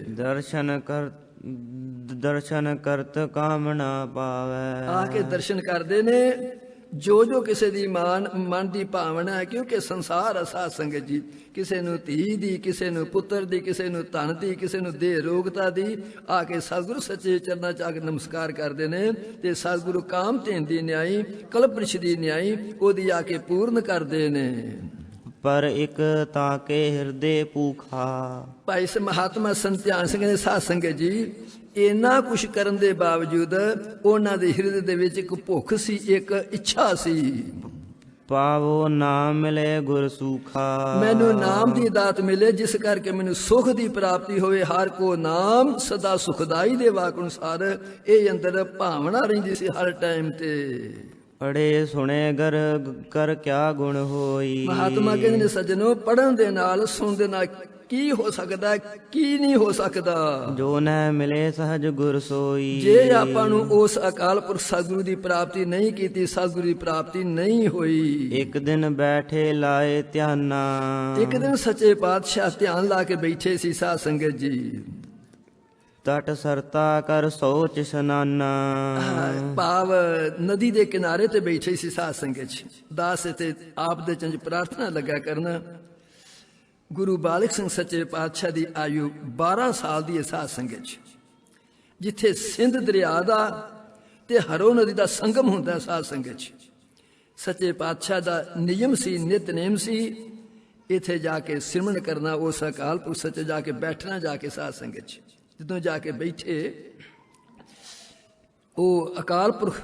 ਦਰਸ਼ਨ ਕਰਤ ਕਾਮਨਾ ਪਾਵੈ, ਆ ਕੇ ਦਰਸ਼ਨ ਕਰਦੇ ਨੇ ਜੋ ਜੋ ਕਿਸੇ ਦੀ ਮਨ ਦੀ ਭਾਵਨਾ ਹੈ। ਕਿਉਂਕਿ ਸੰਸਾਰ ਆ ਸਾਧ ਸੰਗਤ ਜੀ, ਕਿਸੇ ਨੂੰ ਧੀ ਦੀ, ਕਿਸੇ ਨੂੰ ਪੁੱਤਰ ਦੀ, ਕਿਸੇ ਨੂੰ ਧਨ ਦੀ, ਕਿਸੇ ਨੂੰ ਦੇਹ ਰੋਗਤਾ ਦੀ, ਆ ਕੇ ਸਤਿਗੁਰੂ ਸੱਚੇ ਚਰਨਾਂ 'ਚ ਆ ਕੇ ਨਮਸਕਾਰ ਕਰਦੇ ਨੇ ਤੇ ਸਤਿਗੁਰੂ ਕਾਮ ਧੇਨ ਦੀ ਨਿਆਈ, ਕਲਪ ਬ੍ਰਿਛ ਦੀ ਨਿਆਈ ਉਹਦੀ ਆ ਕੇ ਪੂਰਨ ਕਰਦੇ ਨੇ। ਪਰ ਇੱਕ ਤਾਂ ਕੇ ਹਿਰਦੇ ਭੂਖਾ, ਭਾਈ ਮਹਾਤਮਾ ਸੰਤ ਧਿਆਨ ਸਿੰਘ ਨੇ ਸਾਧ ਸੰਗਤ ਜੀ ਇੰਨਾ ਕੁਛ ਕਰਨ ਦੇ ਬਾਵਜੂਦ ਉਹਨਾਂ ਦੇ ਹਿਰਦੇ ਦੇ ਵਿੱਚ ਇੱਕ ਭੁੱਖ ਸੀ, ਇੱਕ ਇੱਛਾ ਸੀ। ਪਾਵੋ ਨਾਮ ਮਿਲੇ ਗੁਰ ਸੂਖਾ, ਮੈਨੂੰ ਨਾਮ ਦੀ ਦਾਤ ਮਿਲੇ ਜਿਸ ਕਰਕੇ ਮੈਨੂੰ ਸੁਖ ਦੀ ਪ੍ਰਾਪਤੀ ਹੋਵੇ। ਹਰ ਕੋ ਨਾਮ ਸਦਾ ਸੁਖਦਾਈ ਦੇ ਵਾਕ ਅਨੁਸਾਰ ਇਹ ਅੰਦਰ ਭਾਵਨਾ ਰਹਿੰਦੀ ਸੀ ਹਰ ਟਾਈਮ ਤੇ। ਪੜੇ ਸੁਣੇ ਗਰ ਕਰ ਕਿਆ ਗੁਣ ਹੋਈ, ਮਹਾਤਮਾ ਕਹਿੰਦੇ ਨੇ ਸੱਜਣੋ, ਪੜਨ ਦੇ ਨਾਲ ਸੁਣਨ ਦੇ ਨਾਲ ਕੀ ਹੋ ਸਕਦਾ, ਕੀ ਨਹੀਂ ਹੋ ਸਕਦਾ। ਜੋ ਨਹਿ ਮਿਲੇ ਸਹਜ ਗੁਰ ਸੋਈ, ਜੇ ਆਪਾਂ ਨੂੰ ਉਸ ਅਕਾਲ ਪੁਰਖ ਸਤਿਗੁਰੂ ਦੀ ਪ੍ਰਾਪਤੀ ਨਹੀਂ ਕੀਤੀ, ਸਤਿਗੁਰੂ ਦੀ ਪ੍ਰਾਪਤੀ ਨਹੀਂ ਹੋਈ। ਇੱਕ ਦਿਨ ਬੈਠੇ ਲਾਏ ਧਿਆਨਾ, ਇੱਕ ਦਿਨ ਸੱਚੇ ਪਾਤਸ਼ਾਹ ਧਿਆਨ ਲਾ ਕੇ ਬੈਠੇ ਸੀ ਸਾਧ ਸੰਗਤ ਜੀ। ਤਟ ਸਰਤਾ ਕਰ ਸੋਚ ਸਨਾਨਾ, ਭਾਵ ਨਦੀ ਦੇ ਕਿਨਾਰੇ ਤੇ ਬੈਠੇ ਸੀ ਸਾਧ ਸੰਗਤ ਜੀ। ਦਾਸ ਤੇ ਆਪ ਦੇ ਚੰਜ ਪ੍ਰਾਰਥਨਾ ਲੱਗਾ ਕਰਨ। ਗੁਰੂ ਬਾਲਕ ਸਿੰਘ ਸੱਚੇ ਪਾਤਸ਼ਾਹ ਦੀ ਆਯੂ 12 ਸਾਲ ਦੀ ਹੈ ਸਾਧ ਸੰਗਤ ਜੀ। ਜਿੱਥੇ ਸਿੰਧ ਦਰਿਆ ਦਾ ਤੇ ਹਰੋ ਨਦੀ ਦਾ ਸੰਗਮ ਹੁੰਦਾ ਸਾਧ ਸੰਗਤ ਜੀ। ਸੱਚੇ ਪਾਤਸ਼ਾਹ ਦਾ ਨਿਯਮ ਸੀ, ਨਿਤਨੇਮ ਸੀ, ਇੱਥੇ ਜਾ ਕੇ ਸਿਮਰਨ ਕਰਨਾ, ਉਸ ਅਕਾਲ ਪੁਰਖ ਸੱਚੇ ਜਾ ਕੇ ਬੈਠਣਾ, ਜਾ ਕੇ ਸਾਧ ਸੰਗਤ ਜੀ। ਜਦੋਂ ਜਾ ਕੇ ਬੈਠੇ ਉਹ ਅਕਾਲ ਪੁਰਖ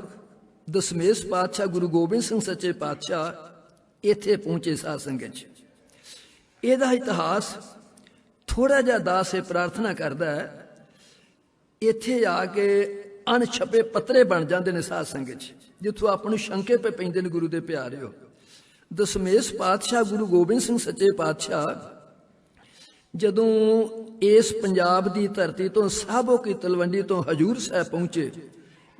ਦਸਮੇਸ਼ ਪਾਤਸ਼ਾਹ ਗੁਰੂ ਗੋਬਿੰਦ ਸਿੰਘ ਸੱਚੇ ਪਾਤਸ਼ਾਹ ਇੱਥੇ ਪਹੁੰਚੇ ਸਾਧ ਸੰਗਤ ਜੀ। ਇਹਦਾ ਇਤਿਹਾਸ ਥੋੜਾ ਜਿਹਾ ਦਾਸ ਇਹ ਪ੍ਰਾਰਥਨਾ ਕਰਦਾ ਹੈ, ਇੱਥੇ ਆ ਕੇ ਅਣਛਪੇ ਪੱਤਰੇ ਬਣ ਜਾਂਦੇ ਨੇ ਸਾਧ ਸੰਗਤ ਜੀ, ਜਿੱਥੋਂ ਆਪਾਂ ਨੂੰ ਸ਼ੰਕੇ ਪੈ ਪੈਂਦੇ ਨੇ ਗੁਰੂ ਦੇ ਪਿਆਰਿਓ। ਦਸਮੇਸ਼ ਪਾਤਸ਼ਾਹ ਗੁਰੂ ਗੋਬਿੰਦ ਸਿੰਘ ਸੱਚੇ ਪਾਤਸ਼ਾਹ ਜਦੋਂ ਇਸ ਪੰਜਾਬ ਦੀ ਧਰਤੀ ਤੋਂ ਸਾਬੋ ਕੀ ਤਲਵੰਡੀ ਤੋਂ ਹਜੂਰ ਸਾਹਿਬ ਪਹੁੰਚੇ,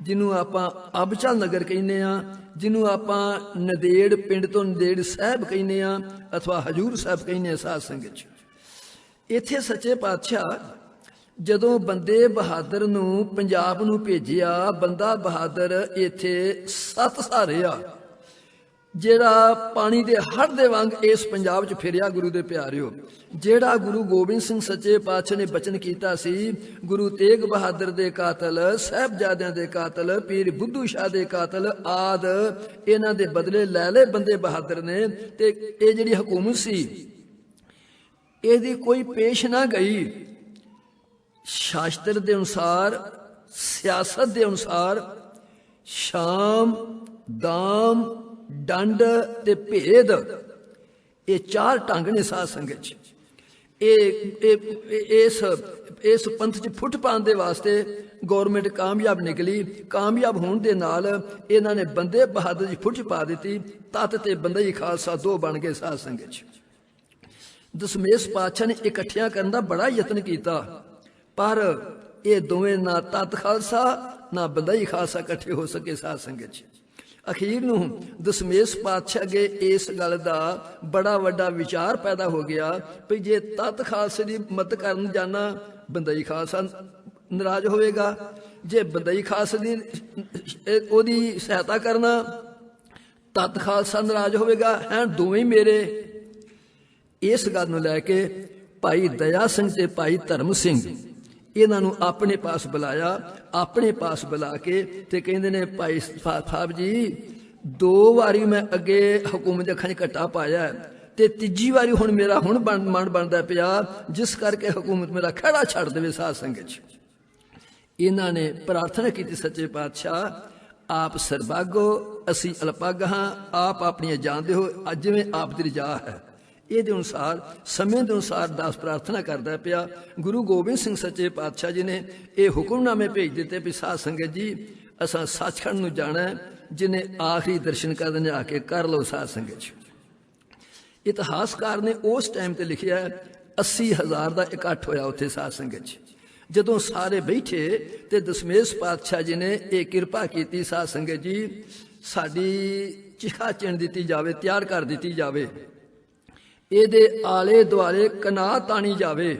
ਜਿਹਨੂੰ ਆਪਾਂ ਅਬਚਲ ਨਗਰ ਕਹਿੰਦੇ ਆ, ਜਿਹਨੂੰ ਆਪਾਂ ਨਦੇੜ ਪਿੰਡ ਤੋਂ ਨਦੇੜ ਸਾਹਿਬ ਕਹਿੰਦੇ ਆ, ਅਥਵਾ ਹਜੂਰ ਸਾਹਿਬ ਕਹਿੰਦੇ ਆ ਸਾਧ ਸੰਗਤ ਜੀ। ਇੱਥੇ ਸੱਚੇ ਪਾਤਸ਼ਾਹ ਜਦੋਂ ਬੰਦੇ ਬਹਾਦਰ ਨੂੰ ਪੰਜਾਬ ਨੂੰ ਭੇਜਿਆ, ਬੰਦਾ ਬਹਾਦਰ ਇੱਥੇ 7 ਸਹਾਰਿਆ, ਜਿਹੜਾ ਪਾਣੀ ਦੇ ਹੜ੍ਹ ਦੇ ਵਾਂਗ ਇਸ ਪੰਜਾਬ 'ਚ ਫਿਰਿਆ ਗੁਰੂ ਦੇ ਪਿਆਰਿਓ। ਜਿਹੜਾ ਗੁਰੂ ਗੋਬਿੰਦ ਸਿੰਘ ਸੱਚੇ ਪਾਤਸ਼ਾਹ ਨੇ ਬਚਨ ਕੀਤਾ ਸੀ, ਗੁਰੂ ਤੇਗ ਬਹਾਦਰ ਦੇ ਕਾਤਲ, ਸਾਹਿਬਜ਼ਾਦਿਆਂ ਦੇ ਕਾਤਲ, ਪੀਰ ਬੁੱਧੂ ਸ਼ਾਹ ਦੇ ਕਾਤਲ ਆਦ ਇਹਨਾਂ ਦੇ ਬਦਲੇ ਲੈ ਲਏ ਬੰਦੇ ਬਹਾਦਰ ਨੇ। ਤੇ ਇਹ ਜਿਹੜੀ ਹਕੂਮਤ ਸੀ ਇਹਦੀ ਕੋਈ ਪੇਸ਼ ਨਾ ਗਈ। ਸ਼ਾਸਤਰ ਦੇ ਅਨੁਸਾਰ, ਸਿਆਸਤ ਦੇ ਅਨੁਸਾਰ ਸ਼ਾਮ, ਦਾਮ, ਡੰਡ ਤੇ ਭੇਦ, ਇਹ 4 ਢੰਗ ਨੇ ਸਾਧ ਸੰਗਤ ਜੀ। ਇਸ ਪੰਥ 'ਚ ਫੁੱਟ ਪਾਉਣ ਦੇ ਵਾਸਤੇ ਗੌਰਮੈਂਟ ਕਾਮਯਾਬ ਨਿਕਲੀ। ਕਾਮਯਾਬ ਹੋਣ ਦੇ ਨਾਲ ਇਹਨਾਂ ਨੇ ਬੰਦੇ ਬਹਾਦਰ ਦੀ ਫੁੱਟ ਪਾ ਦਿੱਤੀ। ਤਤ ਤੇ ਬੰਦਾ ਹੀ ਖਾਲਸਾ 2 ਬਣ ਗਏ ਸਾਧ ਸੰਗਤ ਜੀ। ਦਸਮੇਸ਼ ਪਾਤਸ਼ਾਹ ਨੇ ਇਕੱਠਿਆਂ ਕਰਨ ਦਾ ਬੜਾ ਯਤਨ ਕੀਤਾ, ਪਰ ਇਹ ਦੋਵੇਂ ਨਾ ਤਤ ਖਾਲਸਾ ਨਾ ਬੰਦਾ ਹੀ ਖਾਲਸਾ ਇਕੱਠੇ ਹੋ ਸਕੇ ਸਾਧ ਸੰਗਤ ਜੀ। ਅਖੀਰ ਨੂੰ ਦਸਮੇਸ਼ ਪਾਤਸ਼ਾਹ ਅੱਗੇ ਇਸ ਗੱਲ ਦਾ ਬੜਾ ਵੱਡਾ ਵਿਚਾਰ ਪੈਦਾ ਹੋ ਗਿਆ ਵੀ ਜੇ ਤਤ ਖਾਲਸੇ ਦੀ ਮਦਦ ਕਰਨ ਜਾਣਾ, ਬੰਦਈ ਖਾਲਸਾ ਨਾਰਾਜ਼ ਹੋਵੇਗਾ। ਜੇ ਬੰਦਈ ਖਾਲਸੇ ਦੀ ਉਹਦੀ ਸਹਾਇਤਾ ਕਰਨਾ, ਤਤ ਖਾਲਸਾ ਨਾਰਾਜ਼ ਹੋਵੇਗਾ। ਹੈ ਦੋਵੇਂ ਮੇਰੇ। ਇਸ ਗੱਲ ਨੂੰ ਲੈ ਕੇ ਭਾਈ ਦਇਆ ਸਿੰਘ ਤੇ ਭਾਈ ਧਰਮ ਸਿੰਘ ਇਹਨਾਂ ਨੂੰ ਆਪਣੇ ਪਾਸ ਬੁਲਾਇਆ। ਆਪਣੇ ਪਾਸ ਬੁਲਾ ਕੇ ਤੇ ਕਹਿੰਦੇ ਨੇ ਭਾਈ ਸਾਹਿਬ ਜੀ 2 ਵਾਰੀ ਮੈਂ ਅੱਗੇ ਹਕੂਮਤ ਦੇ ਅੱਖਾਂ 'ਚ ਘੱਟਾ ਪਾਇਆ ਤੇ ਤੀਜੀ ਵਾਰੀ ਹੁਣ ਮੇਰਾ ਮਨ ਬਣਦਾ ਪਿਆ ਜਿਸ ਕਰਕੇ ਹਕੂਮਤ ਮੇਰਾ ਖਹਿੜਾ ਛੱਡ ਦੇਵੇ ਸਾਧ ਸੰਗਤ 'ਚ। ਇਹਨਾਂ ਨੇ ਪ੍ਰਾਰਥਨਾ ਕੀਤੀ ਸੱਚੇ ਪਾਤਸ਼ਾਹ ਆਪ ਸਰਬਾਗੋ ਅਸੀਂ ਅਲਪੱਗ ਹਾਂ, ਆਪ ਆਪਣੀਆਂ ਜਾਣਦੇ ਹੋ, ਅੱਜ ਜਿਵੇਂ ਆਪ ਦੀ ਰਜਾ ਹੈ। ਇਹਦੇ ਅਨੁਸਾਰ ਸਮੇਂ ਦੇ ਅਨੁਸਾਰ ਦਾਸ ਪ੍ਰਾਰਥਨਾ ਕਰਦਾ ਪਿਆ। ਗੁਰੂ ਗੋਬਿੰਦ ਸਿੰਘ ਸੱਚੇ ਪਾਤਸ਼ਾਹ ਜੀ ਨੇ ਇਹ ਹੁਕਮਨਾਮੇ ਭੇਜ ਦਿੱਤੇ ਵੀ ਸਾਧ ਸੰਗਤ ਜੀ ਅਸਾਂ ਸੱਚਖੰਡ ਨੂੰ ਜਾਣਾ, ਜਿਹਨੇ ਆਖਰੀ ਦਰਸ਼ਨ ਕਰਨ ਆ ਕੇ ਕਰ ਲਓ ਸਾਧ ਸੰਗਤ ਜੀ। ਇਤਿਹਾਸਕਾਰ ਨੇ ਉਸ ਟਾਈਮ ਤੇ ਲਿਖਿਆ 80,000 ਦਾ ਇਕੱਠ ਹੋਇਆ ਉੱਥੇ ਸਾਧ ਸੰਗਤ ਜੀ। ਜਦੋਂ ਸਾਰੇ ਬੈਠੇ ਤੇ ਦਸ਼ਮੇਸ਼ ਪਾਤਸ਼ਾਹ ਜੀ ਨੇ ਇਹ ਕਿਰਪਾ ਕੀਤੀ ਸਾਧ ਸੰਗਤ ਜੀ ਸਾਡੀ ਚਿਖਾ ਚਿਣ ਦਿੱਤੀ ਜਾਵੇ, ਤਿਆਰ ਕਰ ਦਿੱਤੀ ਜਾਵੇ, ਇਹਦੇ ਆਲੇ ਦੁਆਲੇ ਕਨਾਤ ਤਾਣੀ ਜਾਵੇ।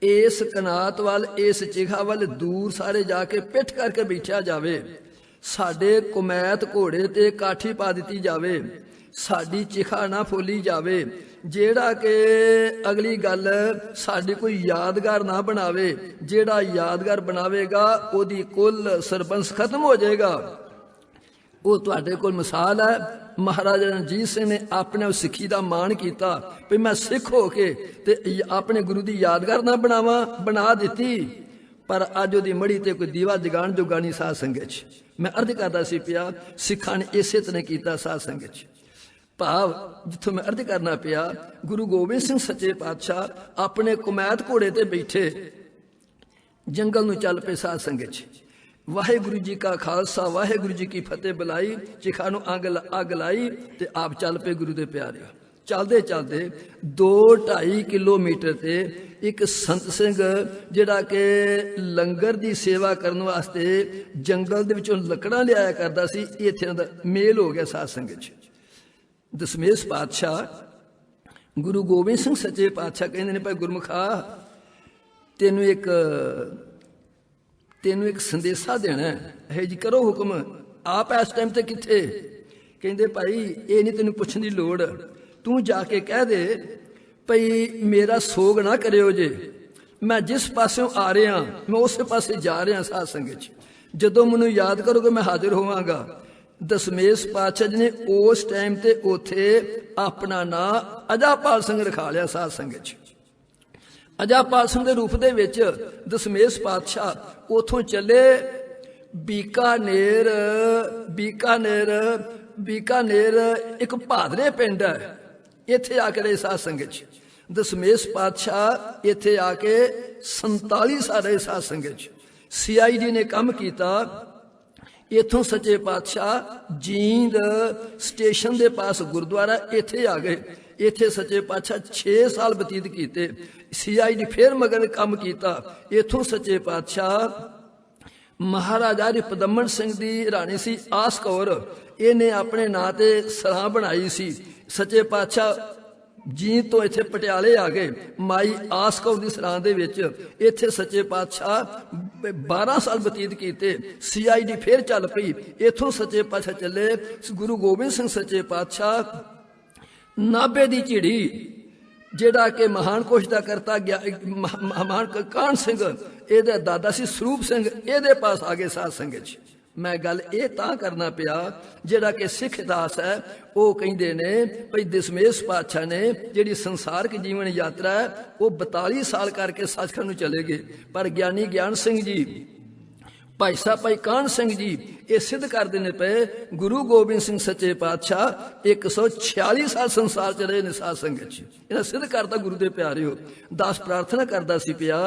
ਇਸ ਕਨਾਤ ਵੱਲ ਇਸ ਚਿਖਾ ਵੱਲ ਦੂਰ ਸਾਰੇ ਜਾ ਕੇ ਪਿੱਠ ਕਰਕੇ ਬੈਠਿਆ ਜਾਵੇ। ਸਾਡੇ ਕੁਮੈਤ ਘੋੜੇ ਤੇ ਕਾਠੀ ਪਾ ਦਿੱਤੀ ਜਾਵੇ, ਸਾਡੀ ਚਿਖਾ ਨਾ ਫੋਲੀ ਜਾਵੇ। ਜਿਹੜਾ ਕਿ ਅਗਲੀ ਗੱਲ ਸਾਡੀ ਕੋਈ ਯਾਦਗਾਰ ਨਾ ਬਣਾਵੇ, ਜਿਹੜਾ ਯਾਦਗਾਰ ਬਣਾਵੇਗਾ ਉਹਦੀ ਕੁੱਲ ਸਰਬੰਸ ਖਤਮ ਹੋ ਜਾਏਗਾ। ਉਹ ਤੁਹਾਡੇ ਕੋਲ ਮਿਸਾਲ ਹੈ। ਮਹਾਰਾਜਾ ਰਣਜੀਤ ਸਿੰਘ ਨੇ ਆਪਣੇ ਸਿੱਖੀ ਦਾ ਮਾਣ ਕੀਤਾ ਵੀ ਮੈਂ ਸਿੱਖ ਹੋ ਕੇ ਤੇ ਆਪਣੇ ਗੁਰੂ ਦੀ ਯਾਦਗਾਰ ਨਾ ਬਣਾਵਾਂ, ਬਣਾ ਦਿੱਤੀ। ਪਰ ਅੱਜ ਉਹਦੀ ਮੜੀ ਤੇ ਕੋਈ ਦੀਵਾ ਜਗਾਉਣ ਜੋਗਾ ਨਹੀਂ ਸਾਧ ਸੰਗਤ 'ਚ। ਮੈਂ ਅਰਜ਼ ਕਰਦਾ ਸੀ ਪਿਆ ਸਿੱਖਾਂ ਨੇ ਇਸੇ ਤਰ੍ਹਾਂ ਕੀਤਾ ਸਾਧ ਸੰਗਤ 'ਚ। ਭਾਵ ਜਿੱਥੋਂ ਮੈਂ ਅਰਜ਼ ਕਰਨਾ ਪਿਆ ਗੁਰੂ ਗੋਬਿੰਦ ਸਿੰਘ ਸੱਚੇ ਪਾਤਸ਼ਾਹ ਆਪਣੇ ਕੁਮੈਤ ਘੋੜੇ ਤੇ ਬੈਠੇ ਜੰਗਲ ਨੂੰ ਚੱਲ ਪਏ ਸਾਧ ਸੰਗਤ 'ਚ। ਵਾਹਿਗੁਰੂ ਜੀ ਕਾ ਖਾਲਸਾ ਵਾਹਿਗੁਰੂ ਜੀ ਕੀ ਫਤਿਹ ਬੁਲਾਈ, ਚਿਖਾ ਨੂੰ ਅੱਗ ਲਾਈ ਤੇ ਆਪ ਚੱਲ ਪਏ ਗੁਰੂ ਦੇ ਪਿਆਰਿਓ। ਚੱਲਦੇ ਚੱਲਦੇ 2-2.5 ਕਿਲੋਮੀਟਰ ਤੇ ਇੱਕ ਸੰਤ ਸਿੰਘ ਜਿਹੜਾ ਕਿ ਲੰਗਰ ਦੀ ਸੇਵਾ ਕਰਨ ਵਾਸਤੇ ਜੰਗਲ ਦੇ ਵਿੱਚੋਂ ਲੱਕੜਾਂ ਲਿਆਇਆ ਕਰਦਾ ਸੀ, ਇੱਥੇ ਦਾ ਮੇਲ ਹੋ ਗਿਆ ਸਾਧ ਸੰਗਤ 'ਚ। ਦਸ਼ਮੇਸ਼ ਪਾਤਸ਼ਾਹ ਗੁਰੂ ਗੋਬਿੰਦ ਸਿੰਘ ਸੱਚੇ ਪਾਤਸ਼ਾਹ ਕਹਿੰਦੇ ਨੇ ਭਾਈ ਗੁਰਮੁਖਾ ਤੈਨੂੰ ਇੱਕ ਸੰਦੇਸ਼ਾ ਦੇਣਾ ਹੈ, ਇਹ ਜੀ ਕਰੋ ਹੁਕਮ। ਆਪ ਇਸ ਟਾਈਮ ਤੇ ਕਿੱਥੇ? ਕਹਿੰਦੇ ਭਾਈ ਇਹ ਨਹੀਂ ਤੈਨੂੰ ਪੁੱਛਣ ਦੀ ਲੋੜ, ਤੂੰ ਜਾ ਕੇ ਕਹਿ ਦੇ ਭਈ ਮੇਰਾ ਸੋਗ ਨਾ ਕਰਿਓ ਜੇ, ਮੈਂ ਜਿਸ ਪਾਸਿਓਂ ਆ ਰਿਹਾ ਮੈਂ ਉਸੇ ਪਾਸੇ ਜਾ ਰਿਹਾ ਸਾਧ ਸੰਗਤ 'ਚ। ਜਦੋਂ ਮੈਨੂੰ ਯਾਦ ਕਰੋਗੇ ਮੈਂ ਹਾਜ਼ਰ ਹੋਵਾਂਗਾ। ਦਸ਼ਮੇਸ਼ ਪਾਤਸ਼ਾਹ ਜੀ ਨੇ ਉਸ ਟਾਈਮ ਤੇ ਉੱਥੇ ਆਪਣਾ ਨਾਂ ਅਜਾਪਾਲ ਸਿੰਘ ਰਖਾ ਲਿਆ ਸਾਧ ਸੰਗਤ 'ਚ। ਅਜਾਪਾਲ ਸਿੰਘ ਦੇ ਰੂਪ ਦੇ ਵਿੱਚ ਦਸ਼ਮੇਸ਼ ਪਾਤਸ਼ਾਹ ਉਥੋਂ ਚੱਲੇ ਬੀਕਾਨੇਰ ਇੱਕ ਭਾਦਰੇ ਪਿੰਡ ਹੈ, ਇੱਥੇ ਆ ਕੇ ਰਹੇ ਸਾਧ ਸੰਗਤ 'ਚ। ਦਸ਼ਮੇਸ਼ ਪਾਤਸ਼ਾਹ ਇੱਥੇ ਆ ਕੇ 47 ਸਾਲ ਰਹੇ ਸਾਧ ਸੰਗਤ 'ਚ। CID ਨੇ ਕੰਮ ਕੀਤਾ। ਇੱਥੋਂ ਸੱਚੇ ਪਾਤਸ਼ਾਹ ਜੀਂਦ ਸਟੇਸ਼ਨ ਦੇ ਪਾਸ ਗੁਰਦੁਆਰਾ ਇੱਥੇ ਆ ਗਏ। ਇੱਥੇ ਸੱਚੇ ਪਾਤਸ਼ਾਹ 6 ਸਾਲ ਬਤੀਤ ਕੀਤੇ। CID ਫਿਰ ਮਗਰ ਕੰਮ ਕੀਤਾ। ਇੱਥੋਂ ਸੱਚੇ ਪਾਤਸ਼ਾਹ ਮਹਾਰਾਜਾ ਰਿਪਦਮਨ ਸਿੰਘ ਦੀ ਰਾਣੀ ਸੀ ਆਸ ਕੌਰ, ਇਹਨੇ ਆਪਣੇ ਨਾਂ ਤੇ ਸਰਾਂ ਬਣਾਈ ਸੀ। ਸੱਚੇ ਪਾਤਸ਼ਾਹ ਜੀਂਦ ਤੋਂ ਇੱਥੇ ਪਟਿਆਲੇ ਆ ਗਏ ਮਾਈ ਆਸ ਕੌਰ ਦੀ ਸਰਾਂ ਦੇ ਵਿੱਚ। ਇੱਥੇ ਸੱਚੇ ਪਾਤਸ਼ਾਹ 12 ਸਾਲ ਬਤੀਤ ਕੀਤੇ। CID ਫਿਰ ਚੱਲ ਪਈ। ਇੱਥੋਂ ਸੱਚੇ ਪਾਤਸ਼ਾਹ ਚੱਲੇ ਗੁਰੂ ਗੋਬਿੰਦ ਸਿੰਘ ਸੱਚੇ ਪਾਤਸ਼ਾਹ ਨਾਭੇ ਦੀ ਝਿੜੀ ਜਿਹੜਾ ਕਿ ਮਹਾਨ ਕੋਸ਼ ਦਾ ਕਰਤਾ ਗਿਆ ਮਹਾਨ ਕਾਹਨ ਸਿੰਘ, ਇਹਦਾ ਦਾਦਾ ਸੀ ਸਰੂਪ ਸਿੰਘ, ਇਹਦੇ ਪਾਸ ਆ ਗਏ ਸਾਧ ਸੰਗਤ 'ਚ। ਮੈਂ ਗੱਲ ਇਹ ਤਾਂ ਕਰਨਾ ਪਿਆ ਜਿਹੜਾ ਕਿ ਸਿੱਖ ਇਤਿਹਾਸ ਹੈ ਉਹ ਕਹਿੰਦੇ ਨੇ ਭਈ ਦਸ਼ਮੇਸ਼ ਪਾਤਸ਼ਾਹ ਨੇ ਜਿਹੜੀ ਸੰਸਾਰਕ ਜੀਵਨ ਯਾਤਰਾ ਹੈ ਉਹ 42 ਸਾਲ ਕਰਕੇ ਸੱਚਖੰਡ ਨੂੰ ਚਲੇ ਗਏ। ਪਰ ਗਿਆਨੀ ਗਿਆਨ ਸਿੰਘ ਜੀ, ਭਾਈ ਸਾਹਿਬ ਭਾਈ ਕਾਹਨ ਸਿੰਘ ਜੀ ਇਹ ਸਿੱਧ ਕਰਦੇ ਨੇ ਪਏ ਗੁਰੂ ਗੋਬਿੰਦ ਸਿੰਘ ਸੱਚੇ ਪਾਤਸ਼ਾਹ 146 ਸਾਲ ਸੰਸਾਰ ਚ ਰਹੇ ਨੇ ਸਾਧ ਸੰਗਤ 'ਚ। ਇਹਨਾਂ ਸਿੱਧ ਕਰਦਾ ਗੁਰੂ ਦੇ ਪਿਆਰਿਓ। ਦਾਸ ਪ੍ਰਾਰਥਨਾ ਕਰਦਾ ਸੀ ਪਿਆ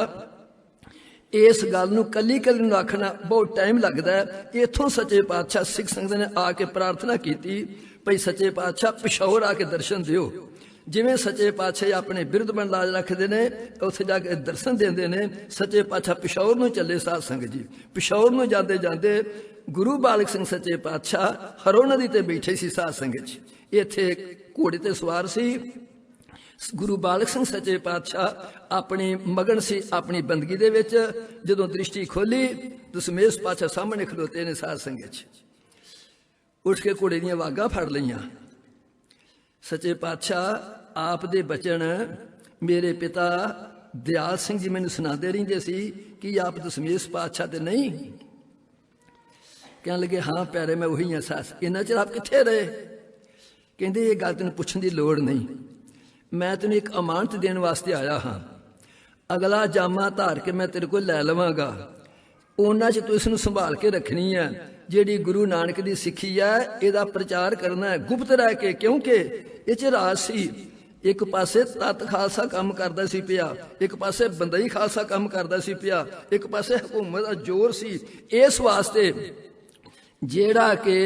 ਇਸ ਗੱਲ ਨੂੰ ਕੱਲੀ ਕੱਲੀ ਨੂੰ ਆਖਣਾ ਬਹੁਤ ਟਾਈਮ ਲੱਗਦਾ ਹੈ। ਇੱਥੋਂ ਸੱਚੇ ਪਾਤਸ਼ਾਹ ਸਿੱਖ ਸੰਗਤ ਨੇ ਆ ਕੇ ਪ੍ਰਾਰਥਨਾ ਕੀਤੀ ਭਈ ਸੱਚੇ ਪਾਤਸ਼ਾਹ ਪਿਸ਼ੌਰ ਆ ਕੇ ਦਰਸ਼ਨ ਦਿਓ। ਜਿਵੇਂ ਸੱਚੇ ਪਾਤਸ਼ਾਹ ਆਪਣੇ ਬਿਰਧ ਬਣ ਲਾਜ ਰੱਖਦੇ ਨੇ ਉੱਥੇ ਜਾ ਕੇ ਦਰਸ਼ਨ ਦਿੰਦੇ ਨੇ। ਸੱਚੇ ਪਾਤਸ਼ਾਹ ਪਿਸ਼ੌਰ ਨੂੰ ਚੱਲੇ ਸਾਧ ਸੰਗਤ ਜੀ। ਪਿਸ਼ੌਰ ਨੂੰ ਜਾਂਦੇ ਜਾਂਦੇ ਗੁਰੂ ਬਾਲਕ ਸਿੰਘ ਸੱਚੇ ਪਾਤਸ਼ਾਹ ਹਰੋ ਨਦੀ ਤੇ ਬੈਠੇ ਸੀ ਸਾਧ ਸੰਗਤ ਜੀ। ਇੱਥੇ ਘੋੜੇ ਤੇ ਸਵਾਰ ਸੀ। ਗੁਰੂ ਬਾਲਕ ਸਿੰਘ ਸੱਚੇ ਪਾਤਸ਼ਾਹ ਆਪਣੀ ਮਗਨ ਸੀ ਆਪਣੀ ਬੰਦਗੀ ਦੇ ਵਿੱਚ। ਜਦੋਂ ਦ੍ਰਿਸ਼ਟੀ ਖੋਲੀ ਦਸ਼ਮੇਸ਼ ਪਾਤਸ਼ਾਹ ਸਾਹਮਣੇ ਖਲੋਤੇ ਨੇ ਸਾਧ ਸੰਗਤ 'ਚ। ਉੱਠ ਕੇ ਘੋੜੇ ਦੀਆਂ ਵਾਗਾਂ ਫੜ ਲਈਆਂ। ਸੱਚੇ ਪਾਤਸ਼ਾਹ ਆਪ ਦੇ ਬਚਨ ਮੇਰੇ ਪਿਤਾ ਦਿਆਲ ਸਿੰਘ ਜੀ ਮੈਨੂੰ ਸੁਣਾਉਂਦੇ ਰਹਿੰਦੇ ਸੀ ਕਿ ਆਪ ਦਸ਼ਮੇਸ਼ ਪਾਤਸ਼ਾਹ ਤੇ ਨਹੀਂ? ਕਹਿਣ ਲੱਗੇ ਹਾਂ ਪਿਆਰੇ ਮੈਂ ਉਹੀ ਹਾਂ ਸੱਸ। ਇੰਨਾ ਚਿਰ ਆਪ ਕਿੱਥੇ ਰਹੇ? ਕਹਿੰਦੇ ਇਹ ਗੱਲ ਤੈਨੂੰ ਪੁੱਛਣ ਦੀ ਲੋੜ ਨਹੀਂ, ਮੈਂ ਤੈਨੂੰ ਇੱਕ ਅਮਾਨਤ ਦੇਣ ਵਾਸਤੇ ਆਇਆ ਹਾਂ। ਅਗਲਾ ਜਾਮਾ ਧਾਰ ਕੇ ਮੈਂ ਤੇਰੇ ਕੋਲ ਲੈ ਲਵਾਂਗਾ, ਉਹਨਾਂ 'ਚ ਤੂੰ ਇਸ ਨੂੰ ਸੰਭਾਲ ਕੇ ਰੱਖਣੀ ਹੈ। ਜਿਹੜੀ ਗੁਰੂ ਨਾਨਕ ਦੀ ਸਿੱਖੀ ਹੈ ਇਹਦਾ ਪ੍ਰਚਾਰ ਕਰਨਾ ਹੈ ਗੁਪਤ ਰਹਿ ਕੇ, ਕਿਉਂਕਿ ਇਹ 'ਚ ਰਾਜ ਸੀ। ਇੱਕ ਪਾਸੇ ਤਤ ਖਾਲਸਾ ਕੰਮ ਕਰਦਾ ਸੀ ਪਿਆ, ਇੱਕ ਪਾਸੇ ਬੰਦਈ ਖਾਲਸਾ ਕੰਮ ਕਰਦਾ ਸੀ ਪਿਆ, ਇੱਕ ਪਾਸੇ ਹਕੂਮਤ ਦਾ ਜ਼ੋਰ ਸੀ। ਇਸ ਵਾਸਤੇ ਜਿਹੜਾ ਕਿ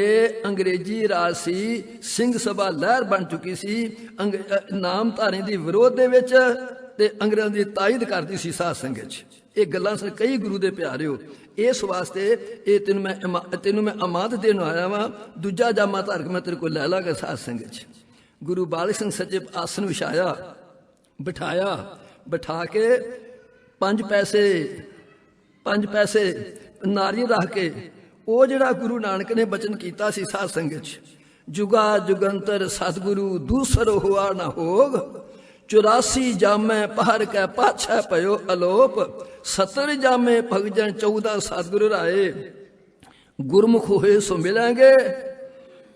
ਅੰਗਰੇਜ਼ੀ ਰਾਜ ਸੀ, ਸਿੰਘ ਸਭਾ ਲਹਿਰ ਬਣ ਚੁੱਕੀ ਸੀ ਨਾਮਧਾਰੀ ਦੀ ਵਿਰੋਧ ਦੇ ਵਿੱਚ, ਤੇ ਅੰਗਰੇਜ਼ਾਂ ਦੀ ਤਾਇਦ ਕਰਦੀ ਸੀ ਸਾਧ ਸੰਗਤ 'ਚ। ਇਹ ਗੱਲਾਂ ਸਨ ਕਈ ਗੁਰੂ ਦੇ ਪਿਆਰਿਓ। ਇਸ ਵਾਸਤੇ ਇਹ ਤੈਨੂੰ ਮੈਂ ਅਮਾਨਤ ਦੇਣ ਆਇਆ ਵਾਂ। ਦੂਜਾ ਜਾਮਾ ਧਾਰ ਕੇ ਮੈਂ ਤੇਰੇ ਕੋਲ ਲੈ ਲਾਂਗਾ ਸਾਧ ਸੰਗਤ 'ਚ। ਗੁਰੂ ਬਾਲਕ ਸਿੰਘ ਸੱਚੇ ਆਸਨ ਵਿਛਾਇਆ, ਬਿਠਾ ਕੇ 5 ਪੈਸੇ ਨਾਰੀ ਰੱਖ ਕੇ ਉਹ ਜਿਹੜਾ ਗੁਰੂ ਨਾਨਕ ਨੇ ਬਚਨ ਕੀਤਾ ਸੀ ਸਾਧ ਸੰਗਤ 'ਚ, ਜੁਗਾ ਜੁਗੰਤਰ ਸਤਿਗੁਰੂ ਦੂਸਰ ਹੋਆ ਨਾ ਹੋਗ, 84 ਜਾਮੇ ਪਹਰ ਕੈ ਪਾਛੈ ਭਇਓ ਅਲੋਪ, 70 ਜਾਮੇ ਭਗਜਨ 14 ਸਤਿਗੁਰੂ ਰਾਏ, ਗੁਰਮੁਖ ਹੋਏ ਸੋ ਮਿਲਾਂਗੇ,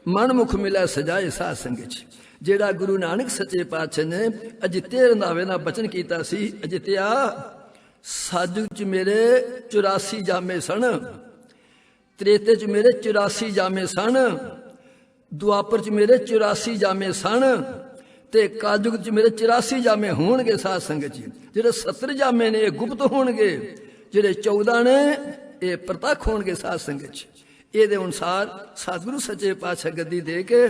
ਮਨਮੁਖ ਮਿਲੈ ਸਜਾਏ ਸਾਧ ਸੰਗਤ 'ਚ। ਜਿਹੜਾ ਗੁਰੂ ਨਾਨਕ ਸੱਚੇ ਪਾਤਸ਼ਾਹ ਨੇ ਅਜਿੱਤੇ ਰੰਧਾਵੇ ਨਾਲ ਬਚਨ ਕੀਤਾ ਸੀ, ਅਜਿੱਤਿਆ ਸਾਜੂ 'ਚ ਮੇਰੇ 84 ਜਾਮੇ ਸਨ, ਤ੍ਰੇਤੇ 'ਚ ਮੇਰੇ 84 ਜਾਮੇ ਸਨ, ਦੁਆਪਰ 'ਚ ਮੇਰੇ 84 ਜਾਮੇ ਸਨ, ਤੇ ਕਲਯੁਗ 'ਚ ਮੇਰੇ 84 ਜਾਮੇ ਹੋਣਗੇ ਸਾਧ ਸੰਗਤ ਜੀ। ਜਿਹੜੇ 70 ਜਾਮੇ ਨੇ ਇਹ ਗੁਪਤ ਹੋਣਗੇ, ਜਿਹੜੇ 14 ਨੇ ਇਹ ਪ੍ਰਤੱਖ ਹੋਣਗੇ ਸਾਧ ਸੰਗਤ 'ਚ। ਇਹਦੇ ਅਨੁਸਾਰ ਸਤਿਗੁਰੂ ਸੱਚੇ ਪਾਤਸ਼ਾਹ ਗੱਦੀ ਦੇ ਕੇ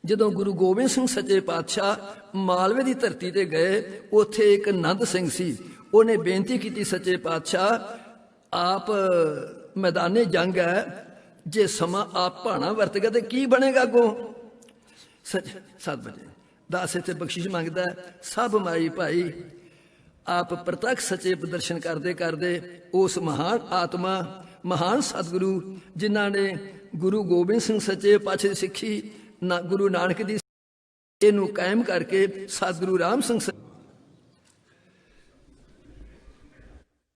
ਜਦੋਂ ਗੁਰੂ ਗੋਬਿੰਦ ਸਿੰਘ ਸੱਚੇ ਪਾਤਸ਼ਾਹ ਮਾਲਵੇ ਦੀ ਧਰਤੀ ਤੇ ਗਏ, ਉੱਥੇ ਇੱਕ ਨੰਦ ਸਿੰਘ ਸੀ। ਉਹਨੇ ਬੇਨਤੀ ਕੀਤੀ, ਸੱਚੇ ਪਾਤਸ਼ਾਹ ਆਪ ਮੈਦਾਨੇ ਜੰਗ ਹੈ, ਜੇ ਸਮਾਂ ਆਪ ਭਾਣਾ ਵਰਤ ਗਿਆ ਤੇ ਕੀ ਬਣੇਗਾ ਅੱਗੋਂ? 7 ਵਜੇ 10 ਇੱਥੇ ਬਖਸ਼ਿਸ਼ ਮੰਗਦਾ। ਸਭ ਮਾਈ ਭਾਈ ਆਪ ਪ੍ਰਤੱਖ ਸੱਚੇ ਦਰਸ਼ਨ ਕਰਦੇ ਕਰਦੇ ਉਸ ਮਹਾਨ ਆਤਮਾ, ਮਹਾਨ ਸਤਿਗੁਰੂ ਜਿਨ੍ਹਾਂ ਨੇ ਗੁਰੂ ਗੋਬਿੰਦ ਸਿੰਘ ਸੱਚੇ ਪਾਤਸ਼ਾਹ ਦੀ ਸਿੱਖੀ ਗੁਰੂ ਨਾਨਕ ਦੀ ਇਹਨੂੰ ਕਾਇਮ ਕਰਕੇ ਸਤਿਗੁਰੂ ਰਾਮ ਸਿੰਘ